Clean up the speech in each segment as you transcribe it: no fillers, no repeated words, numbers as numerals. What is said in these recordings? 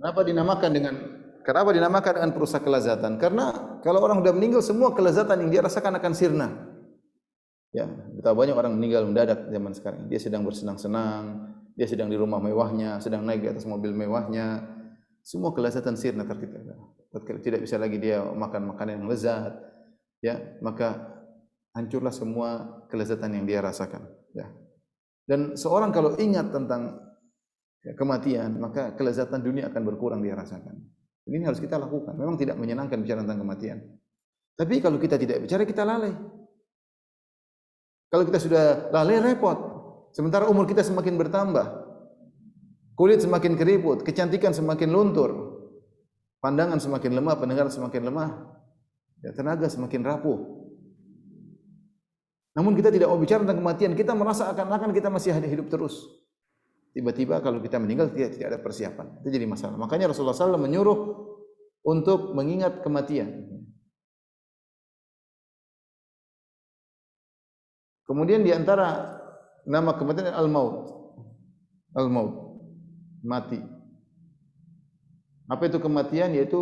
Kenapa dinamakan dengan perusak kelezatan? Karena kalau orang sudah meninggal, semua kelezatan yang dia rasakan akan sirna. Ya, betapa banyak orang meninggal mendadak zaman sekarang. Dia sedang bersenang-senang, dia sedang di rumah mewahnya, sedang naik di atas mobil mewahnya. Semua kelezatan sirna terkita. Tidak bisa lagi dia makan makanan yang lezat. Ya, maka hancurlah semua kelezatan yang dia rasakan. Ya. Dan seorang kalau ingat tentang kematian, maka kelezatan dunia akan berkurang dia rasakan. Ini harus kita lakukan. Memang tidak menyenangkan bicara tentang kematian. Tapi kalau kita tidak bicara, kita lalai. Kalau kita sudah lalai, repot. Sementara umur kita semakin bertambah, kulit semakin keriput, kecantikan semakin luntur, pandangan semakin lemah, pendengaran semakin lemah, ya, tenaga semakin rapuh. Namun kita tidak mau bicara tentang kematian, kita merasa akan-akan kita masih hidup terus. Tiba-tiba kalau kita meninggal tidak ada persiapan, itu jadi masalah. Makanya Rasulullah SAW menyuruh untuk mengingat kematian. Kemudian di antara nama kematian al-maut. Al-maut, mati. Apa itu kematian? Yaitu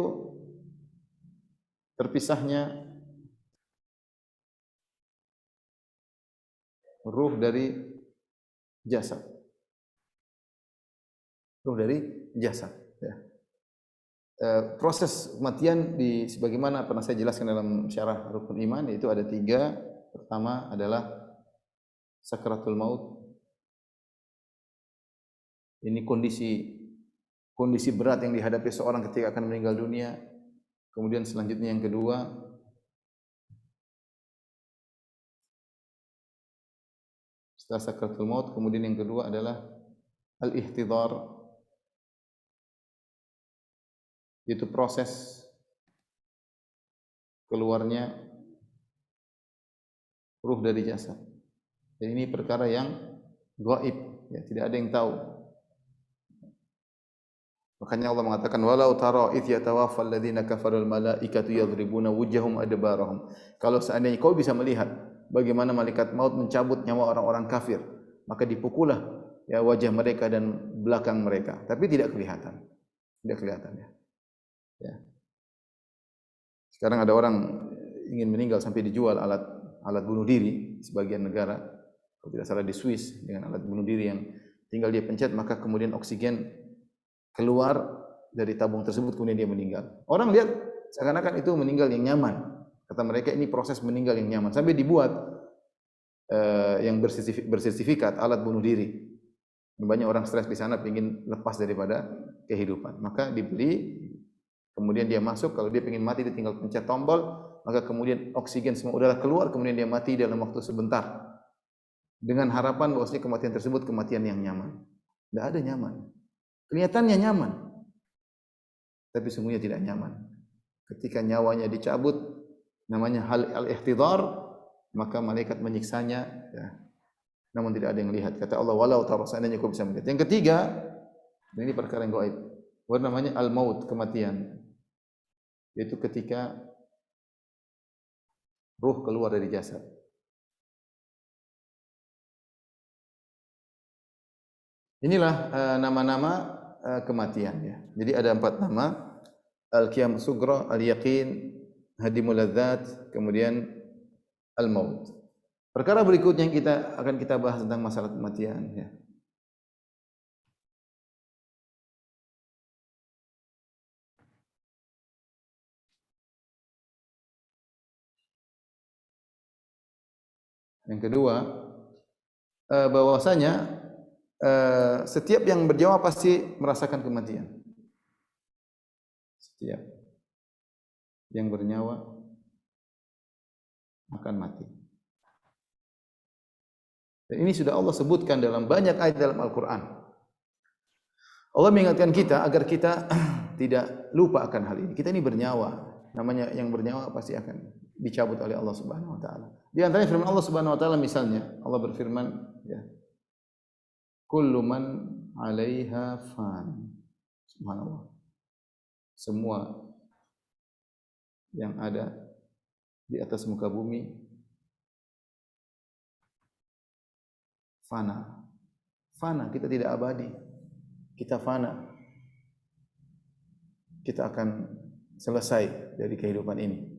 terpisahnya ruh dari jasad. Ruh dari jasad. Ya. Proses kematian sebagaimana pernah saya jelaskan dalam syarah rukun iman, yaitu ada 3. Pertama adalah sakratul maut. Ini kondisi berat yang dihadapi seorang ketika akan meninggal dunia. Kemudian selanjutnya yang kedua, setelah sakratul maut, kemudian yang kedua adalah al-ihtidhar, yaitu proses keluarnya ruh dari jasad. Dan ini perkara yang gaib, ya, tidak ada yang tahu. Makanya Allah mengatakan walau tara idh yatawaffal ladzina kafarul malaikatu yadribuna wujhahum adbarahum. Kalau seandainya kau bisa melihat bagaimana malaikat maut mencabut nyawa orang-orang kafir, maka dipukullah ya wajah mereka dan belakang mereka, tapi tidak kelihatan. Tidak kelihatan ya. Ya. Sekarang ada orang ingin meninggal sampai dijual alat bunuh diri sebagian negara, kalau tidak salah di Swiss, dengan alat bunuh diri yang tinggal dia pencet maka kemudian oksigen keluar dari tabung tersebut, kemudian dia meninggal. Orang lihat seakan-akan itu meninggal yang nyaman. Kata mereka ini proses meninggal yang nyaman. Sampai dibuat yang bersertifikat alat bunuh diri. Banyak orang stres di sana ingin lepas daripada kehidupan. Maka dibeli, kemudian dia masuk. Kalau dia ingin mati dia tinggal pencet tombol, maka kemudian oksigen semua udara keluar, kemudian dia mati dalam waktu sebentar. Dengan harapan bahwasanya kematian tersebut kematian yang nyaman. Tidak ada nyaman. Kelihatannya nyaman, tapi sungguhnya tidak nyaman. Ketika nyawanya dicabut, namanya hal al-ihtidhar, maka malaikat menyiksanya, ya. Namun tidak ada yang lihat. Kata Allah, walau tara seandainya kau bisa melihat. Yang ketiga, ini perkara yang gaib. Namanya al-maut, kematian. Yaitu ketika ruh keluar dari jasad. Inilah nama-nama kematian ya. Jadi ada 4 nama: al-qiyam sugra, al-yaqin, hadimul ladzat, kemudian al-maut. Perkara berikutnya yang kita bahas tentang masalah kematian ya. Yang kedua, bahwasanya setiap yang bernyawa pasti merasakan kematian. Setiap yang bernyawa akan mati. Dan ini sudah Allah sebutkan dalam banyak ayat dalam Al-Quran. Allah mengingatkan kita agar kita tidak lupa akan hal ini. Kita ini bernyawa. Namanya yang bernyawa pasti akan dicabut oleh Allah Subhanahu wa taala. Di antaranya firman Allah Subhanahu wa taala, misalnya Allah berfirman ya, kullu man 'alaiha fan. Subhanallah. Semua yang ada di atas muka bumi fana. Fana, kita tidak abadi. Kita fana. kita akan selesai dari kehidupan ini.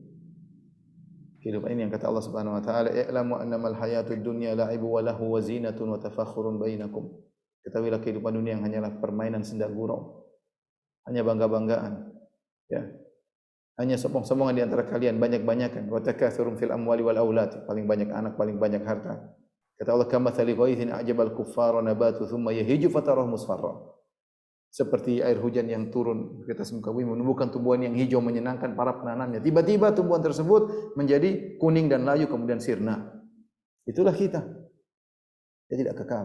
Kehidupan ini yang kata Allah Subhanahu wa taala, "I'lamu annamal hayatud dunya la'ibu wa lahu wa zinatun wa tafakhurun bainakum." Ketahuilah kehidupan dunia yang hanyalah permainan senda gurau, hanya bangga-banggaan, ya. Hanya sombong-sombongan di antara kalian, banyak-banyakan. Wa takatsurun fil amwali wal aulad, paling banyak anak, paling banyak harta. Kata Allah, "Kamatsali ghaithin a'jabal kuffara nabatu thumma yahiju fatarahu musfarra." Seperti air hujan yang turun ke atas muka bumi menumbuhkan tumbuhan yang hijau menyenangkan para penanamnya. Tiba-tiba tumbuhan tersebut menjadi kuning dan layu kemudian sirna. Itulah kita. Dia tidak kekal.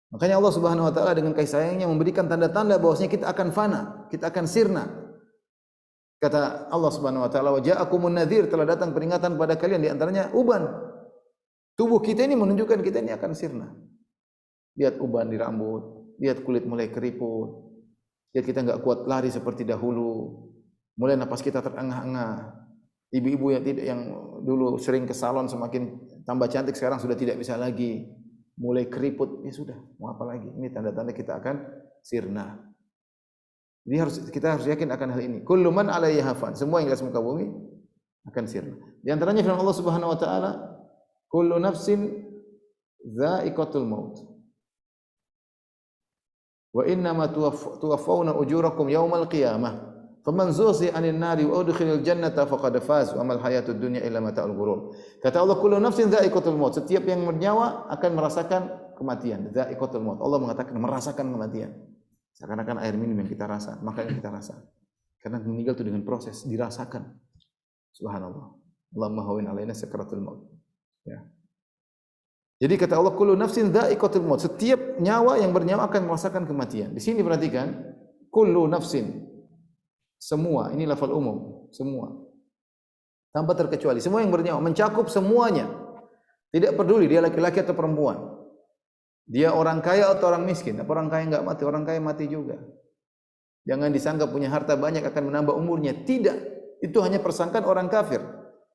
Makanya Allah Subhanahu wa taala dengan kasih sayangnya memberikan tanda-tanda bahwasanya kita akan fana, kita akan sirna. Kata Allah Subhanahu wa taala, "Wa ja'akumun nadhir," telah datang peringatan pada kalian, di antaranya uban. Tubuh kita ini menunjukkan kita ini akan sirna. Lihat uban di rambut, lihat kulit mulai keriput, lihat kita enggak kuat lari seperti dahulu, mulai napas kita terengah-engah. Ibu-ibu yang dulu sering ke salon semakin tambah cantik sekarang sudah tidak bisa lagi, mulai keriput. Ya sudah, mau apa lagi? Ini tanda-tanda kita akan sirna. Ini kita harus yakin akan hal ini. Kullu man 'alaiha fan, semua yang di atas muka bumi akan sirna. Di antaranya firman Allah Subhanahu wa taala, kullu nafsin dha'iqatul maut. Wa innama tuwaffawna ujurakum yaumal qiyamah. Faman zuhziha 'anil nari wa udkhilal jannata faqad faz wa mal hayatud dunya illa mata'ul ghurur. Kata Allah, kullu nafsin dha'iqatul maut. Setiap yang bernyawa akan merasakan kematian. Dha'iqatul maut. Allah mengatakan merasakan kematian. Seakan-akan air minum yang kita rasa, maka yang kita rasa. Karena meninggal itu dengan proses dirasakan. Subhanallah. Allahumma hawwin 'alaina sakratul maut. Ya. Jadi kata Allah, kullu nafsin dha'iqatul maut. Setiap nyawa yang bernyawa akan merasakan kematian. Di sini perhatikan, kullu nafsin. Semua, ini lafal umum, semua. Tanpa terkecuali, semua yang bernyawa mencakup semuanya. Tidak peduli dia laki-laki atau perempuan. Dia orang kaya atau orang miskin. Apa orang kaya enggak mati? Orang kaya mati juga. Jangan disangka punya harta banyak akan menambah umurnya. Tidak. Itu hanya persangkaan orang kafir.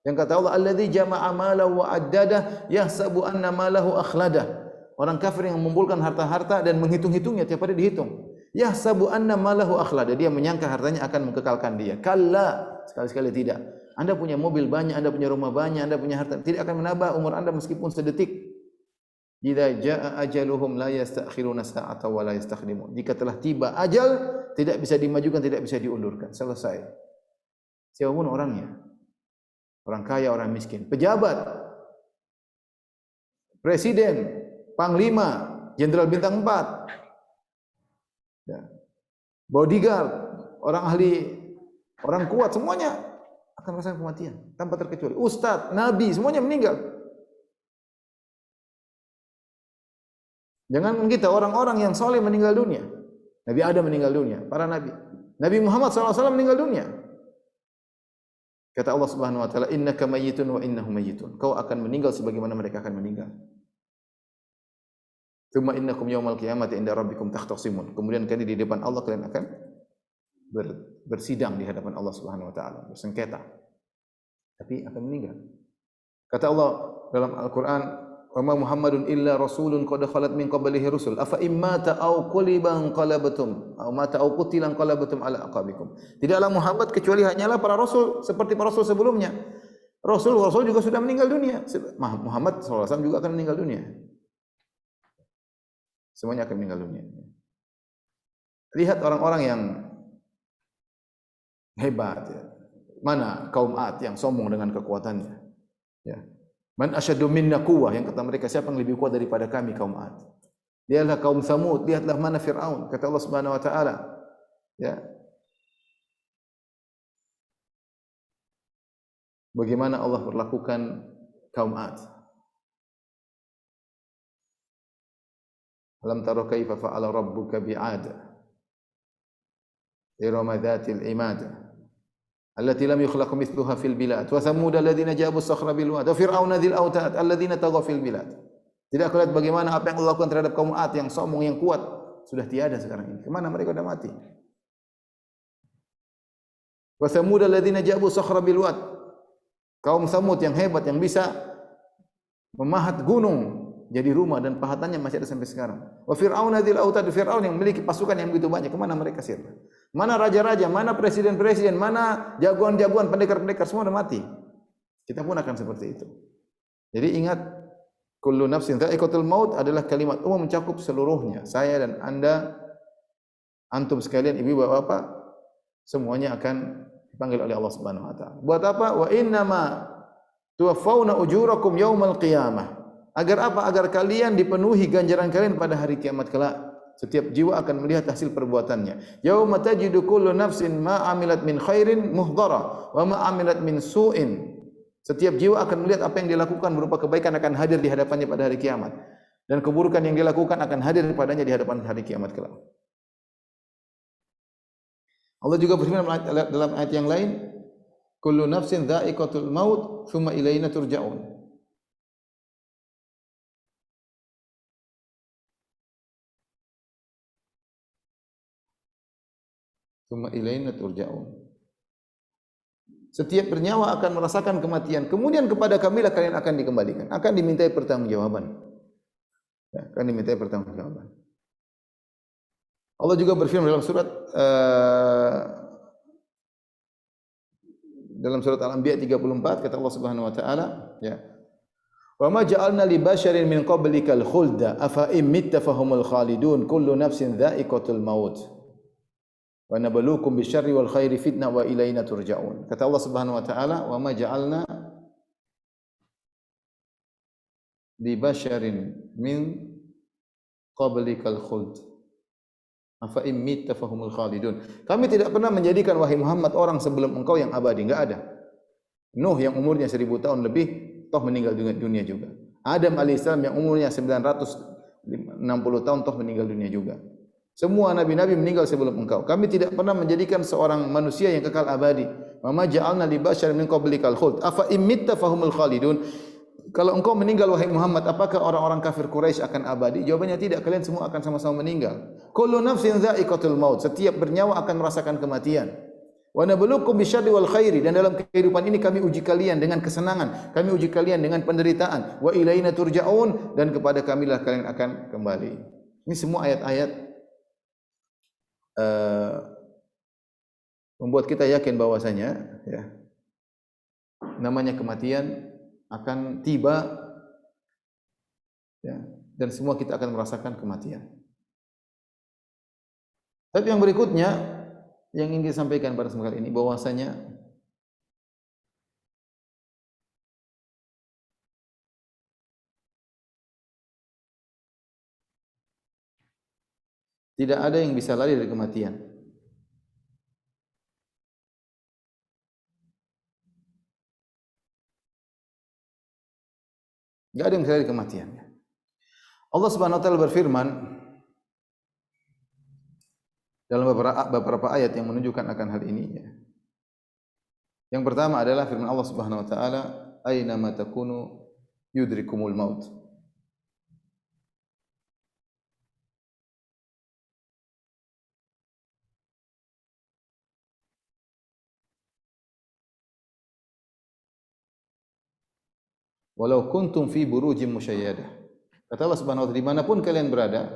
Yang kata Allah, alladzi jama'a malahu wa addadah yahsabu anna malahu akhladah. Orang kafir yang mengumpulkan harta-harta dan menghitung-hitungnya, tiap hari dihitung. Yahsabu anna malahu akhladah. Dia menyangka hartanya akan mengekalkan dia. Kalla, sekali-sekali tidak. Anda punya mobil banyak, Anda punya rumah banyak, Anda punya harta, tidak akan menambah umur Anda meskipun sedetik. Idza jaa ajaluhum la yastakhiruna sa'atan wa la yastakhdimun. Jika telah tiba ajal, tidak bisa dimajukan, tidak bisa diundurkan. Selesai. Siapapun orangnya. Orang kaya, orang miskin, pejabat, presiden, panglima, jenderal bintang 4, ya, bodyguard, orang ahli, orang kuat, semuanya akan merasakan kematian tanpa terkecuali. Ustadz, nabi, semuanya meninggal. Jangan kita orang-orang yang soleh meninggal dunia. Nabi Adam meninggal dunia, para nabi. Nabi Muhammad SAW meninggal dunia. Kata Allah Subhanahu wa taala, innaka mayyitun wa innahum mayyitun. Kau akan meninggal sebagaimana mereka akan meninggal. Tsumma innakum yaumal qiyamati inda rabbikum takhtasimun. Kemudian kalian di depan Allah kalian akan bersidang di hadapan Allah Subhanahu wa taala, bersengketa. Tapi akan meninggal. Kata Allah dalam Al-Qur'an, wa ma Muhammadun illa rasulun qad khalat min qablihi rusul afa immata aw quliban qalabtum aw mata aw qutilan qalabtum ala aqabikum. Tidaklah Muhammad kecuali hanyalah para rasul seperti para rasul sebelumnya. Rasul juga sudah meninggal dunia. Muhammad SAW juga akan meninggal dunia. Semuanya akan meninggal dunia. Lihat orang-orang yang hebat, ya. Mana kaum Ad yang sombong dengan kekuatannya, ya. Man asyaddu minna quwwah, yang kata mereka, siapa yang lebih kuat daripada kami kaum Ad. Lihatlah kaum Samud, lihatlah mana Fir'aun, kata Allah Subhanahu wa taala, ya. Bagaimana Allah perlakukan kaum Ad. Alam tara kaifa fa'ala rabbuka bi'ad irama dhatil imad allati lam yukhlaq mithluha fil bilad wa thamud alladhina jabu as-sakhra bil wad wa fir'auna dhil autad alladhina taghaw fil bilad. Tidak kau lihat bagaimana apa yang Allah lakukan terhadap kaum Ad yang sombong, yang kuat, sudah tiada sekarang ini. Kemana mereka sudah mati? Wa thamud alladhina jabu as-sakhra bil wad. Kaum Samud yang hebat, yang bisa memahat gunung jadi rumah dan pahatannya masih ada sampai sekarang. Wa fir'auna dzil autad, Fir'aun yang memiliki pasukan yang begitu banyak, kemana mereka sirna? Mana raja-raja, mana presiden-presiden, mana jagoan-jagoan, pendekar-pendekar, semua sudah mati. Kita pun akan seperti itu. Jadi ingat, kullu nafsin dha'iqatul maut adalah kalimat umum mencakup seluruhnya. Saya dan Anda, antum sekalian, ibu bapak, semuanya akan dipanggil oleh Allah Subhanahu wa taala. Buat apa? Wa innama tuwaffawna ujurakum yaumal qiyamah. Agar apa? Agar kalian dipenuhi ganjaran kalian pada hari kiamat kelak. Setiap jiwa akan melihat hasil perbuatannya. Yauma tajidu kullu nafsin ma 'amilat min khairin muhdara wa ma 'amilat min su'in. Setiap jiwa akan melihat apa yang dilakukan berupa kebaikan akan hadir di hadapannya pada hari kiamat, dan keburukan yang dilakukan akan hadir padanya di hadapan hari kiamat kelak. Allah juga berfirman dalam ayat yang lain, kullu nafsin dha'iqatul maut tsumma ilaina turja'un. Tsumma ilaina turja'un. Setiap bernyawa akan merasakan kematian, kemudian kepada kamilah kalian akan dikembalikan, akan dimintai pertanggungjawaban. Ya, akan dimintai pertanggungjawaban. Allah juga berfirman dalam surat Al-Anbiya 34, kata Allah Subhanahu wa taala, ya. Wa ma ja'alna li basharin min qablikal khulda afa in mitta fahumul khalidun kullu nafsin dha'iqatul maut. Wa nabluukum bisyarri wal khairi fitnah wa ilaina turja'un. Kata Allah Subhanahu wa taala, wa ma ja'alna li basharin min qablikal khuld afa in mitta fahumul khalidun. Kami tidak pernah menjadikan wahai Muhammad orang sebelum engkau yang abadi, enggak ada. Nuh yang umurnya 1000 tahun lebih toh meninggal dunia juga. Adam alaihissalam yang umurnya 960 tahun toh meninggal dunia juga. Semua nabi-nabi meninggal sebelum engkau. Kami tidak pernah menjadikan seorang manusia yang kekal abadi. Wa ma ja'alna li basyarin min qablikal khuld afa in mitta fahumul khalidun. Kalau engkau meninggal wahai Muhammad, apakah orang-orang kafir Quraisy akan abadi? Jawabannya tidak, kalian semua akan sama-sama meninggal. Kullu nafsin dha'iqatul maut. Setiap bernyawa akan merasakan kematian. Wa nabluukum bisyarri wal khairi, dan dalam kehidupan ini kami uji kalian dengan kesenangan, kami uji kalian dengan penderitaan. Wa ilaina turja'un, dan kepada kamilah kalian akan kembali. Ini semua ayat-ayat membuat kita yakin bahwasanya ya, namanya kematian akan tiba ya, dan semua kita akan merasakan kematian. Tapi yang berikutnya yang ingin disampaikan pada kesempatan ini bahwasanya tidak ada yang bisa lari dari kematian. Tidak ada yang bisa lari dari kematian. Allah Subhanahu wa taala berfirman dalam beberapa ayat yang menunjukkan akan hal ini. Yang pertama adalah firman Allah Subhanahu wa taala, "Aina ma takunu yudrikumul maut." Walau kuntum fi burujim musyayyadah. Kata Allah Subhanahu wa taala, dimanapun kalian berada,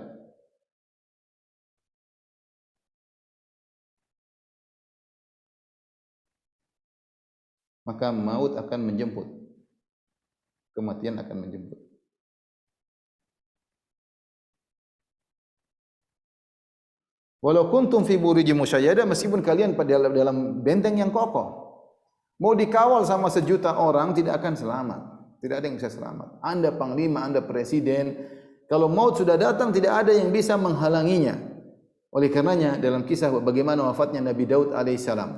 maka maut akan menjemput. Kematian akan menjemput. Walau kuntum fi burujim musyayyadah, meskipun kalian pada dalam benteng yang kokoh, mau dikawal sama 1.000.000 orang tidak akan selamat. Tidak ada yang bisa selamat. Anda panglima, Anda presiden, kalau maut sudah datang tidak ada yang bisa menghalanginya. Oleh karenanya dalam kisah bagaimana wafatnya Nabi Daud alaihissalam,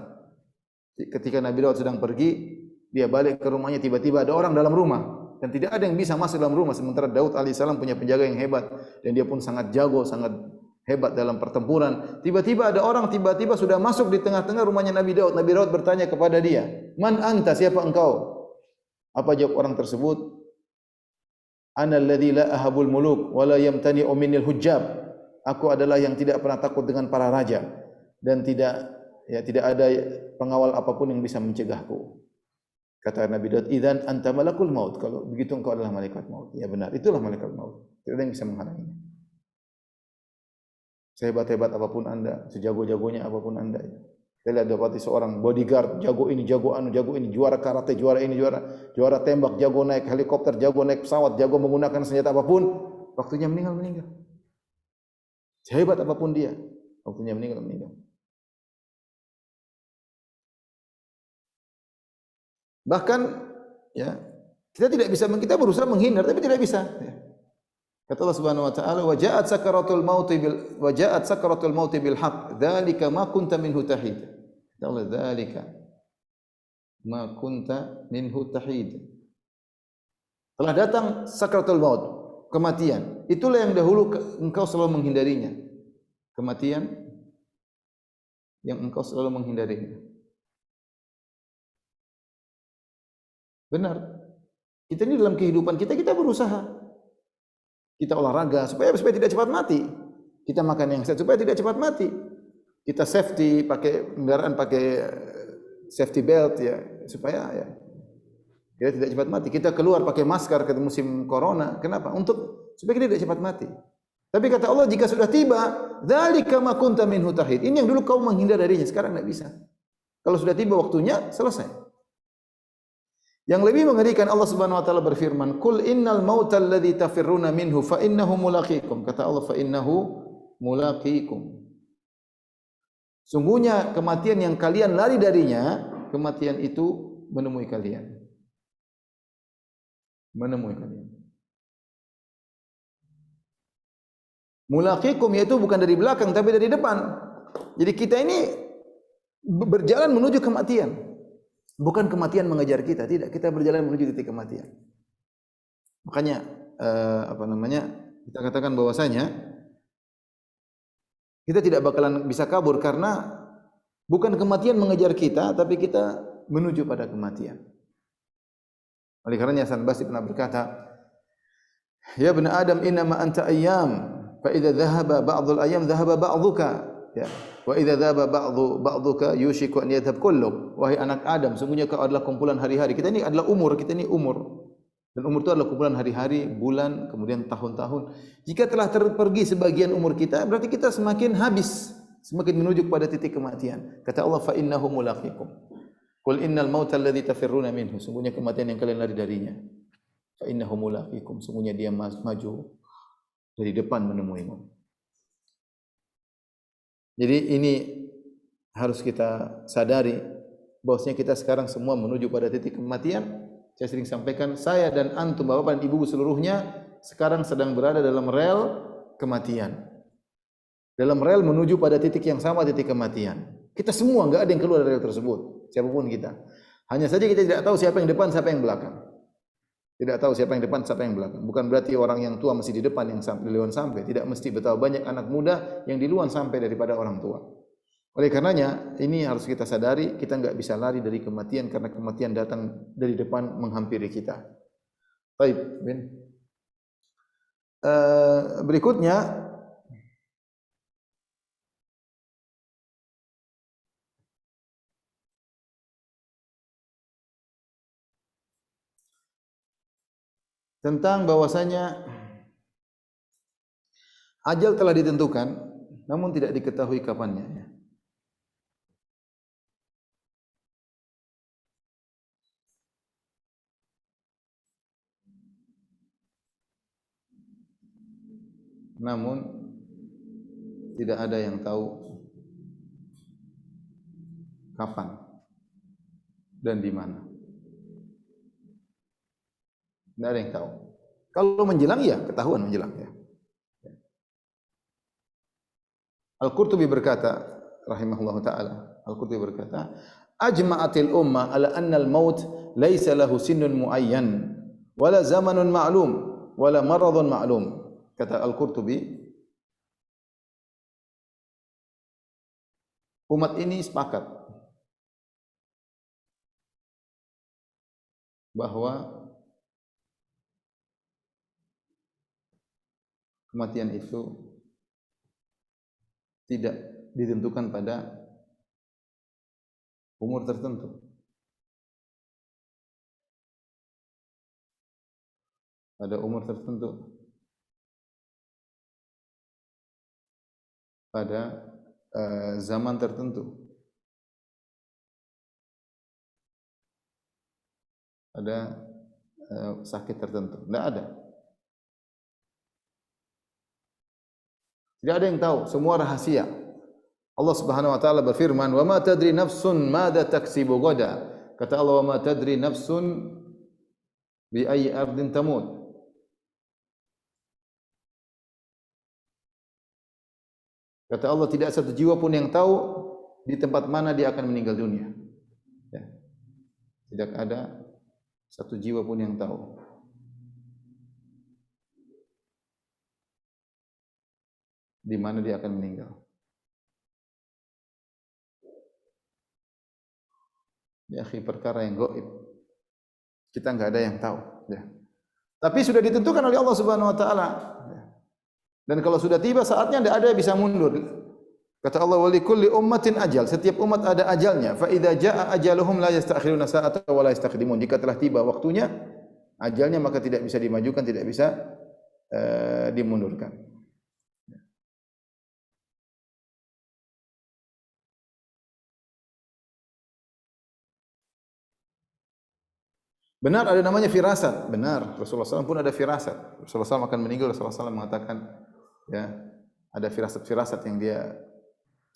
ketika Nabi Daud sedang pergi, dia balik ke rumahnya, tiba-tiba ada orang dalam rumah dan tidak ada yang bisa masuk dalam rumah, sementara Daud alaihissalam punya penjaga yang hebat dan dia pun sangat jago, sangat hebat dalam pertempuran. Tiba-tiba ada orang sudah masuk di tengah-tengah rumahnya Nabi Daud. Nabi Daud bertanya kepada dia, "Man anta? Siapa engkau?" Apa jawab orang tersebut? "Ana alladzi la ahabul muluk wa la yamtani'u minnil hujjab." Aku adalah yang tidak pernah takut dengan para raja dan tidak ada pengawal apapun yang bisa mencegahku. Kata Nabi Daud, "Idzan anta malakul maut." Kalau begitu engkau adalah malaikat maut. Ya benar, itulah malaikat maut. Tidak ada yang bisa menghalanginya. sehebat-hebat apapun Anda, sejago-jagonya apapun Anda. Saya lihat dapati seorang bodyguard, jago ini, jago anu, jago ini, juara karate, juara ini, juara tembak, jago naik helikopter, jago naik pesawat, jago menggunakan senjata apapun, waktunya meninggal. Sehebat apapun dia, waktunya meninggal. Bahkan ya, kita berusaha menghindar tapi tidak bisa. Ya. Kata Allah Subhanahu wa taala, "Wa ja'at sakaratul maut bil haqq, dzalika ma kunta minhu tahid." Kata Allah, "Dzalika ma kunta minhu tahid." Telah datang sakaratul maut, kematian. Itulah yang dahulu engkau selalu menghindarinya. Kematian yang engkau selalu menghindarinya. Benar. Kita ini dalam kehidupan kita berusaha. Kita olahraga supaya tidak cepat mati. Kita makan yang sehat supaya tidak cepat mati. Kita safety, pakai kendaraan pakai safety belt ya, supaya ya kita tidak cepat mati. Kita keluar pakai masker ketika musim corona. Kenapa? Supaya kita tidak cepat mati. Tapi kata Allah, jika sudah tiba, dzalika ma kunta minhu tahid. Ini yang dulu kau menghindar darinya, sekarang tidak bisa. Kalau sudah tiba waktunya, selesai. Yang lebih mengerikan, Allah Subhanahu wa taala berfirman, "Qul innal mauta alladzi tafirruna minhu fa innahu mulaqikum." Kata Allah, "Fa innahu mulaqikum." Sungguhnya kematian yang kalian lari darinya, kematian itu menemui kalian. Mulaqikum yaitu bukan dari belakang tapi dari depan. Jadi kita ini berjalan menuju kematian. Bukan kematian mengejar kita, tidak. Kita berjalan menuju titik kematian. Makanya kita katakan bahwasanya kita tidak bakalan bisa kabur karena bukan kematian mengejar kita, tapi kita menuju pada kematian. Oleh karenanya Hasan Basri pernah berkata, "Ya ibn Adam, innama anta ayyam, fa idza dhahaba ba'dul ayyam dhahaba ba'dhuka." Ya. Wa idza dhaba ba'dhuka yushiku an yadhhab kulluk. Wahai anak Adam, sungguhnya kau adalah kumpulan hari-hari. Kita ini adalah umur. Dan umur itu adalah kumpulan hari-hari, bulan, kemudian tahun-tahun. Jika telah pergi sebagian umur kita, berarti kita semakin habis, semakin menuju kepada titik kematian. Kata Allah, fa innahu mulaqikum. Qul innal mauta alladzi tafirruna minhu. Sungguhnya kematian yang kalian lari darinya. Fa innahu mulaqikum. Sungguhnya dia maju dari depan menemuimu. Jadi ini harus kita sadari bahwasanya kita sekarang semua menuju pada titik kematian. Saya sering sampaikan, saya dan antum, bapak dan ibu seluruhnya sekarang sedang berada dalam rel kematian. Dalam rel menuju pada titik yang sama, titik kematian. Kita semua enggak ada yang keluar dari rel tersebut, siapapun kita. Hanya saja kita tidak tahu siapa yang depan, siapa yang belakang. Tidak tahu siapa yang depan, siapa yang belakang. Bukan berarti orang yang tua mesti di depan, yang duluan sampai. Tidak mesti, betapa banyak anak muda yang duluan sampai daripada orang tua. Oleh karenanya, ini harus kita sadari, kita enggak bisa lari dari kematian karena kematian datang dari depan menghampiri kita. Baik, Ben. Berikutnya, tentang bahwasanya ajal telah ditentukan, namun tidak diketahui kapannya. Namun tidak ada yang tahu kapan dan di mana. Tidak ada yang tahu. Kalau menjelang, ya ketahuan menjelang. Ya. Al-Qurtubi berkata, rahimahullah ta'ala, Al-Qurtubi berkata, ajma'atil ummah ala anna al-maut laysa lahu sinnun muayyan, wala zamanun ma'lum, wala maradun ma'lum. Kata Al-Qurtubi, umat ini sepakat bahwa kematian itu tidak ditentukan pada umur tertentu. Pada umur tertentu. pada zaman tertentu, ada sakit tertentu. Tidak ada. Tidak ada yang tahu, semua rahasia. Allah Subhanahu wa taala berfirman, "Wa ma tadri nafsun madza taksibu ghada." Kata Allah, "Wa ma tadri nafsun bi ayyi ardin tamut." Kata Allah, tidak satu jiwa pun yang tahu di tempat mana dia akan meninggal dunia. Ya. Tidak ada satu jiwa pun yang tahu. Di mana dia akan meninggal. Ya, perkara yang gaib. Kita enggak ada yang tahu. Ya. Tapi sudah ditentukan oleh Allah Subhanahu wa taala. Dan kalau sudah tiba saatnya, tidak ada yang bisa mundur. Kata Allah, "Wa likulli ummatin ajal." Setiap umat ada ajalnya. Fa idza jaa ajaluhum la yastakhiruna sa'atan wa la yastaqdimun. Jika telah tiba waktunya, ajalnya, maka tidak bisa dimajukan, tidak bisa dimundurkan. Benar ada namanya firasat, benar. Rasulullah SAW pun ada firasat. Rasulullah SAW akan meninggal, Rasulullah SAW mengatakan, ya, ada firasat-firasat yang dia,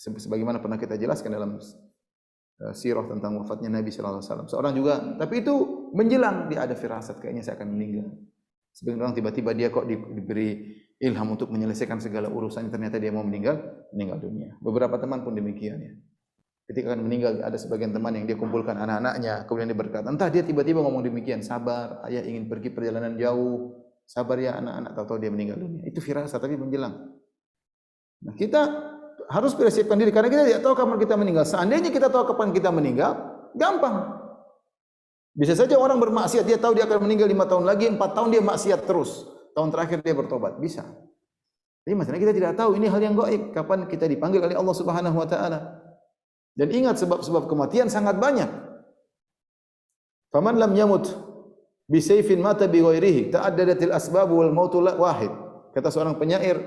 sebagaimana pernah kita jelaskan dalam sirah tentang wafatnya Nabi SAW. Seorang juga, tapi itu menjelang dia ada firasat, kayaknya saya akan meninggal. Sebagian orang tiba-tiba dia kok diberi ilham untuk menyelesaikan segala urusannya, ternyata dia mau meninggal dunia. Beberapa teman pun demikian, ya. Ketika akan meninggal, ada sebagian teman yang dia kumpulkan anak-anaknya, kemudian dia berkata, entah dia tiba-tiba ngomong demikian, sabar, ayah ingin pergi perjalanan jauh, sabar ya anak-anak, tahu-tahu dia meninggal dunia. Itu firasat, tapi menjelang. Nah, kita harus persiapkan diri, karena kita tidak tahu kapan kita meninggal. Seandainya kita tahu kapan kita meninggal, gampang. Bisa saja orang bermaksiat, dia tahu dia akan meninggal 5 tahun lagi, 4 tahun dia maksiat terus. Tahun terakhir dia bertobat, bisa. Tapi masalahnya kita tidak tahu, ini hal yang gaib, kapan kita dipanggil oleh Allah Subhanahu wa taala. Dan ingat, sebab-sebab kematian sangat banyak. Faman lam yamut bi sayfin mata bi ghairihi, ta'addadatil asbab wal mautu wahid. Kata seorang penyair,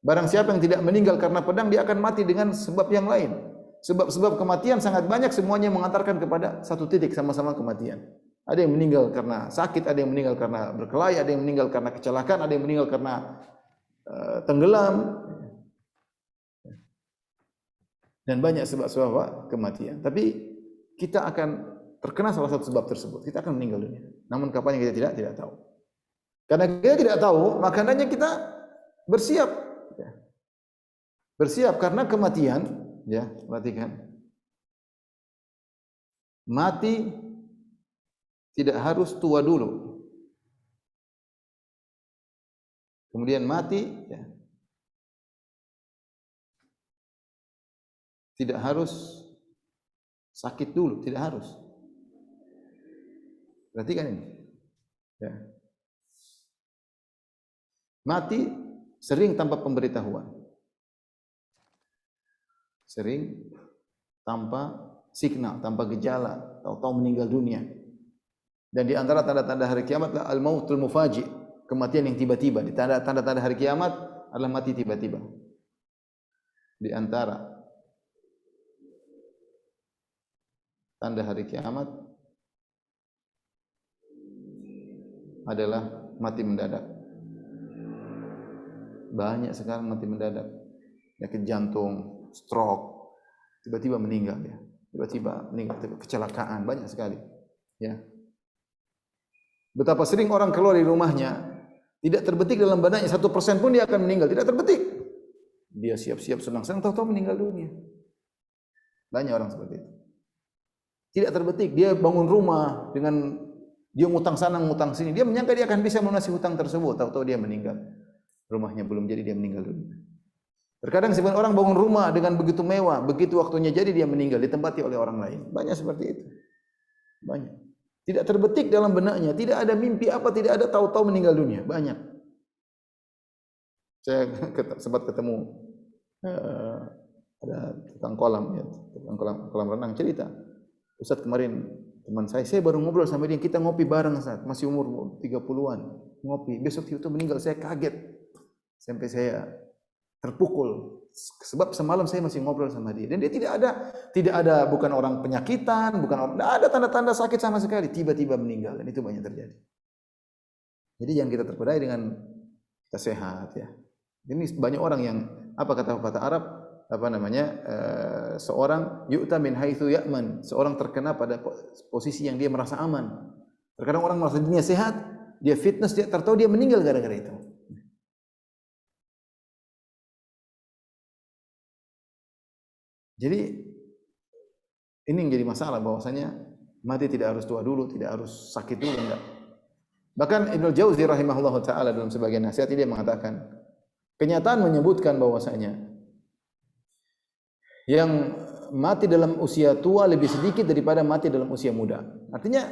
barang siapa yang tidak meninggal karena pedang, dia akan mati dengan sebab yang lain. Sebab-sebab kematian sangat banyak, semuanya mengantarkan kepada satu titik, sama-sama kematian. Ada yang meninggal karena sakit, ada yang meninggal karena berkelahi, ada yang meninggal karena kecelakaan, ada yang meninggal karena tenggelam. Dan banyak sebab-sebab kematian. Tapi kita akan terkena salah satu sebab tersebut. Kita akan meninggal dunia. Namun kapan kita tidak tahu. Karena kita tidak tahu, makanya kita bersiap. Bersiap karena kematian, ya, perhatikan. Mati tidak harus tua dulu. Kemudian mati, ya, tidak harus sakit dulu, tidak harus. Perhatikan ini. Ya. Mati sering tanpa pemberitahuan. Sering tanpa signal, tanpa gejala, tahu-tahu meninggal dunia. Dan di antara tanda-tanda hari kiamat adalah al-mautul mufaji, kematian yang tiba-tiba. Di tanda-tanda hari kiamat adalah mati tiba-tiba. Di antara tanda hari kiamat adalah mati mendadak. Banyak sekarang mati mendadak. Penyakit jantung, stroke, tiba-tiba meninggal, ya. Tiba-tiba meninggal, kecelakaan, banyak sekali, ya. Betapa sering orang keluar dari rumahnya, tidak terbetik dalam benaknya 1% pun dia akan meninggal, tidak terbetik. Dia siap-siap senang-senang, tahu-tahu meninggal dunia. Banyak orang seperti itu. Tidak terbetik, dia bangun rumah dengan dia ngutang sana, ngutang sini. Dia menyangka dia akan bisa melunasi hutang tersebut, tahu-tahu dia meninggal. Rumahnya belum jadi, dia meninggal dunia. Terkadang sebagian orang bangun rumah dengan begitu mewah, begitu waktunya jadi dia meninggal, ditempati oleh orang lain. Banyak seperti itu. Banyak. Tidak terbetik dalam benaknya, tidak ada mimpi apa, tidak ada, tahu-tahu meninggal dunia. Banyak. Saya sempat ketemu ada tukang kolam, ya, tukang kolam renang cerita. Ustaz, kemarin teman saya baru ngobrol sama dia, kita ngopi bareng Ustaz, masih umur 30-an, ngopi. Besok itu meninggal, saya kaget. Sampai saya terpukul. Sebab semalam saya masih ngobrol sama dia dan dia tidak ada bukan orang penyakitan, bukan orang, tidak ada tanda-tanda sakit sama sekali, tiba-tiba meninggal dan itu banyak terjadi. Jadi jangan kita terpedaya dengan kita sehat ya. Ini banyak orang yang apa kata Arab apa namanya seorang yu'ta min haitsu ya'man, seorang terkena pada posisi yang dia merasa aman. Terkadang orang merasa dirinya sehat, dia fitness, dia tertahu dia meninggal gara-gara itu. Jadi ini yang jadi masalah bahwasanya mati tidak harus tua dulu, tidak harus sakit dulu, enggak. Bahkan Ibnu Jauzi rahimahullahu taala dalam sebagian nasihat dia mengatakan, kenyataan menyebutkan bahwasanya yang mati dalam usia tua lebih sedikit daripada mati dalam usia muda. Artinya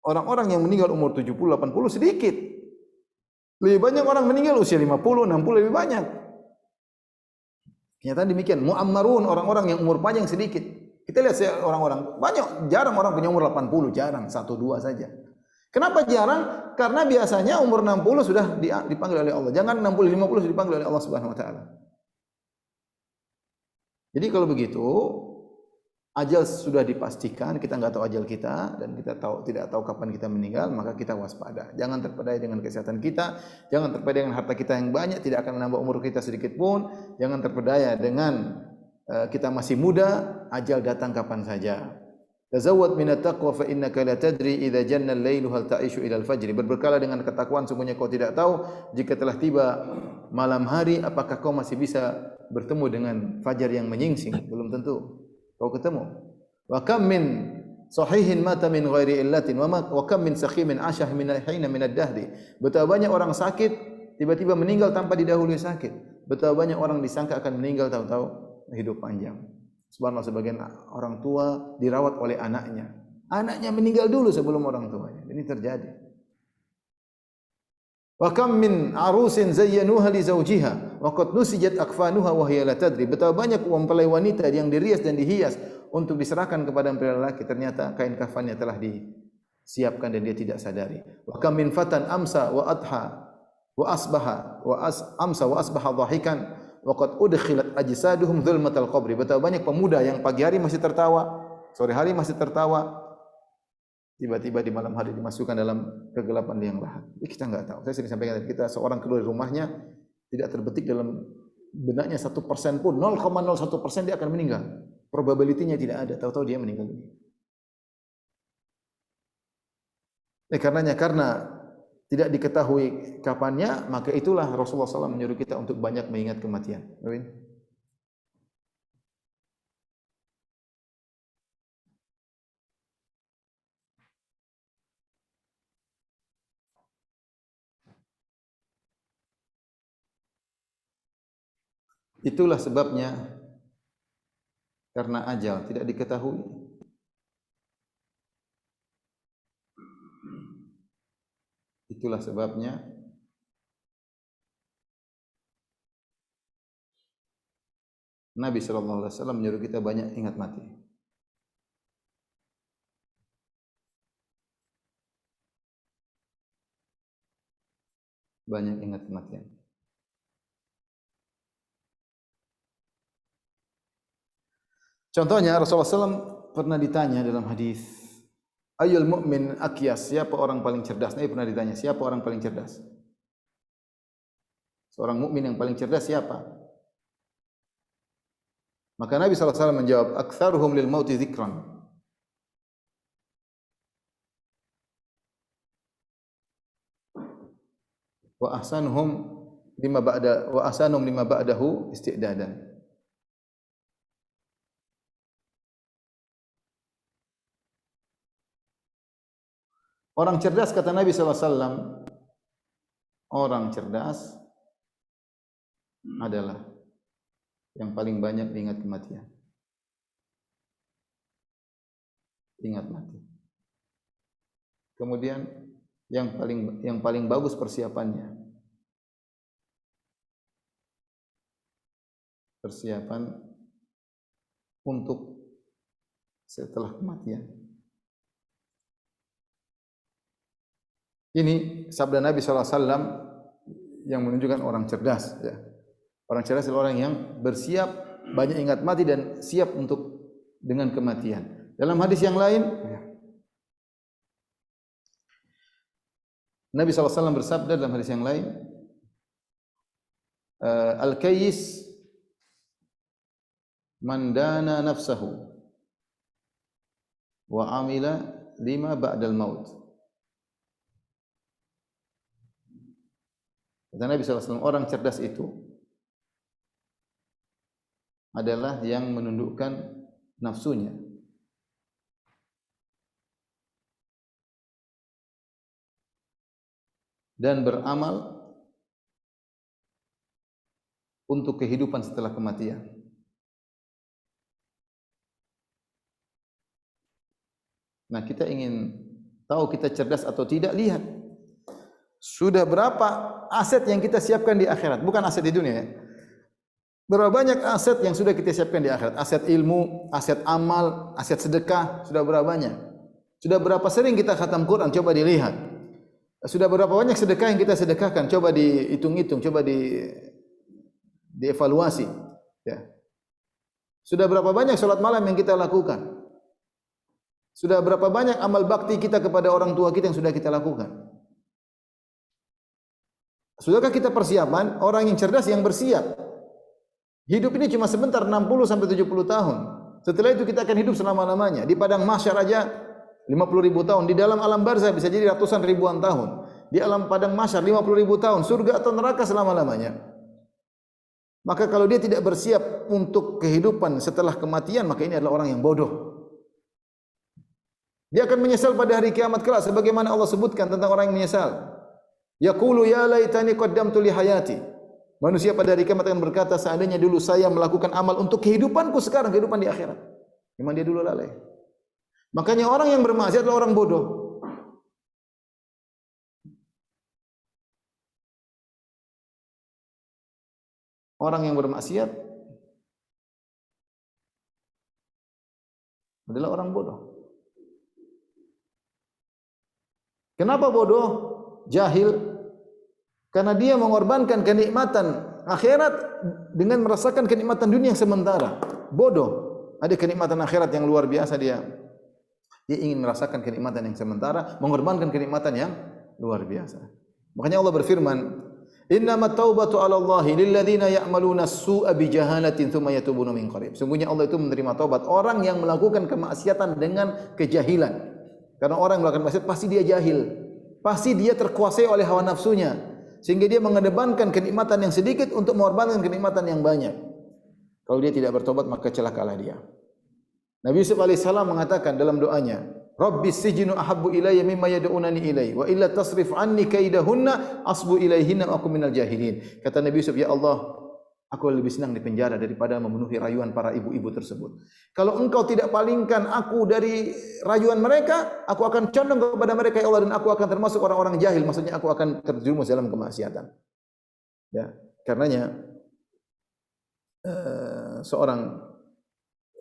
orang-orang yang meninggal umur 70, 80 sedikit. Lebih banyak orang meninggal usia 50, 60 lebih banyak. Kenyataan demikian. Muammarun, orang-orang yang umur panjang sedikit. Kita lihat orang-orang banyak, jarang orang punya umur 80, jarang, 1 2 saja. Kenapa jarang? Karena biasanya umur 60 sudah dipanggil oleh Allah. Jangan 60 50 sudah dipanggil oleh Allah Subhanahu wa taala. Jadi kalau begitu, ajal sudah dipastikan, kita enggak tahu ajal kita dan kita tidak tahu kapan kita meninggal, maka kita waspada. Jangan terpedaya dengan kesehatan kita, jangan terpedaya dengan harta kita yang banyak, tidak akan menambah umur kita sedikit pun. Jangan terpedaya dengan kita masih muda, ajal datang kapan saja. Tazawwad minat taqwa fa innaka la tadri idza janna al-lailu hal ta'ishu ila al-fajr. Berbekalah dengan ketakwaan, sungguhnya kau tidak tahu jika telah tiba malam hari apakah kau masih bisa bertemu dengan fajar yang menyingsing. Belum tentu kau ketemu. Wa kam min sahihin mata min ghairi illatin wa kam min sakhimin ashah min hina min ad-dahri. Betapa banyak orang sakit tiba-tiba meninggal tanpa didahului sakit. Betapa banyak orang disangka akan meninggal tahu-tahu hidup panjang. Subhanallah, sebagian orang tua dirawat oleh anaknya. Anaknya meninggal dulu sebelum orang tuanya. Ini terjadi. Wa kam min arusin zayyanuha li zawjiha wa qad nusijat akfanuha wa hiya la tadri. Betapa banyak mempelai wanita yang dirias dan dihias untuk diserahkan kepada mempelai lelaki, ternyata kain kafannya telah disiapkan dan dia tidak sadari. Wa kam min fatan amsa wa adha wa asbaha amsa wa asbaha dhahikan waqad udkhilat ajsaduhum dzulmatal qabri. Betapa banyak pemuda yang pagi hari masih tertawa, sore hari masih tertawa, tiba-tiba di malam hari dimasukkan dalam kegelapan liang lahat. Kita enggak tahu. Saya sering sampaikan, kita seorang keluar dari rumahnya tidak terbetik dalam benaknya 1% pun, 0,01% dia akan meninggal. Probability-nya tidak ada, tahu-tahu dia meninggal dunia. Karena tidak diketahui kapannya, maka itulah Rasulullah SAW menyuruh kita untuk banyak mengingat kematian. Itulah sebabnya karena ajal tidak diketahui. Itulah sebabnya Nabi SAW menyuruh kita banyak ingat mati. Banyak ingat kematian. Contohnya Rasulullah SAW pernah ditanya dalam hadis, Ayyul mu'min akyas, siapa orang paling cerdas? Nabi pernah ditanya, siapa orang paling cerdas? Seorang mukmin yang paling cerdas siapa? Maka Nabi SAW menjawab, aktsaruhum lil mauti dzikran. Wa ahsanuhum lima ba'dahu isti'dadan. Orang cerdas, kata Nabi SAW, orang cerdas adalah yang paling banyak ingat kematian. Ingat mati. Kemudian yang paling bagus persiapannya. Persiapan untuk setelah kematian. Ini sabda Nabi SAW yang menunjukkan orang cerdas. Ya. Orang cerdas adalah orang yang bersiap, banyak ingat mati dan siap untuk dengan kematian. Dalam hadis yang lain, Nabi SAW bersabda dalam hadis yang lain, Al-Kayyis man dana nafsahu wa amila lima ba'dal maut. Kata Nabi SAW, orang cerdas itu adalah yang menundukkan nafsunya dan beramal untuk kehidupan setelah kematian. Nah, kita ingin tahu kita cerdas atau tidak, lihat sudah berapa aset yang kita siapkan di akhirat, bukan aset di dunia ya. Berapa banyak aset yang sudah kita siapkan di akhirat? Aset ilmu, aset amal, aset sedekah, sudah berapa banyak? Sudah berapa sering kita khatam Quran? Coba dilihat. Sudah berapa banyak sedekah yang kita sedekahkan? Coba dihitung-hitung, coba dievaluasi. Ya. Sudah berapa banyak salat malam yang kita lakukan? Sudah berapa banyak amal bakti kita kepada orang tua kita yang sudah kita lakukan? Sudahkah kita persiapan? Orang yang cerdas yang bersiap. Hidup ini cuma sebentar, 60 sampai 70 tahun. Setelah itu kita akan hidup selama-lamanya. Di padang mahsyar aja 50.000 tahun. Di dalam alam barzah bisa jadi ratusan ribuan tahun. Di alam padang mahsyar 50.000 tahun. Surga atau neraka selama-lamanya. Maka kalau dia tidak bersiap untuk kehidupan setelah kematian, maka ini adalah orang yang bodoh. Dia akan menyesal pada hari kiamat kelak sebagaimana Allah sebutkan tentang orang yang menyesal. Yaqulu ya laitani qaddamtu li hayati. Manusia pada hari kiamat akan berkata, seandainya dulu saya melakukan amal untuk kehidupanku sekarang, kehidupan di akhirat. Memang dia dulu lalai. Makanya orang yang bermaksiat adalah orang bodoh. Orang yang bermaksiat adalah orang bodoh. Kenapa bodoh? Jahil. Karena dia mengorbankan kenikmatan akhirat dengan merasakan kenikmatan dunia yang sementara. Bodoh. Ada kenikmatan akhirat yang luar biasa, dia ingin merasakan kenikmatan yang sementara, mengorbankan kenikmatan yang luar biasa. Makanya Allah berfirman, "Innamat taubatu 'ala Allahi lil ladzina ya'maluna as-su'a bi jahalatin tsumma yatubuna min qarib." Sungguhnya Allah itu menerima taubat orang yang melakukan kemaksiatan dengan kejahilan. Karena orang yang melakukan maksiat pasti dia jahil. Pasti dia terkuasai oleh hawa nafsunya. Sehingga dia mengedepankan kenikmatan yang sedikit untuk mengorbankan kenikmatan yang banyak. Kalau dia tidak bertobat maka celakalah dia. Nabi Yusuf alaihissalam mengatakan dalam doanya, Rabbis sijnu ahabbu ilayya mimma yad'unani ilaihi wa illa tasrif anni kaidahunna asbu ilaihinna wa akum minal jahilin. Kata Nabi Yusuf, ya Allah, aku lebih senang di penjara daripada memenuhi rayuan para ibu-ibu tersebut. Kalau engkau tidak palingkan aku dari rayuan mereka, aku akan condong kepada mereka ya Allah, dan aku akan termasuk orang-orang jahil. Maksudnya aku akan terjerumus dalam kemaksiatan. Ya, karenanya seorang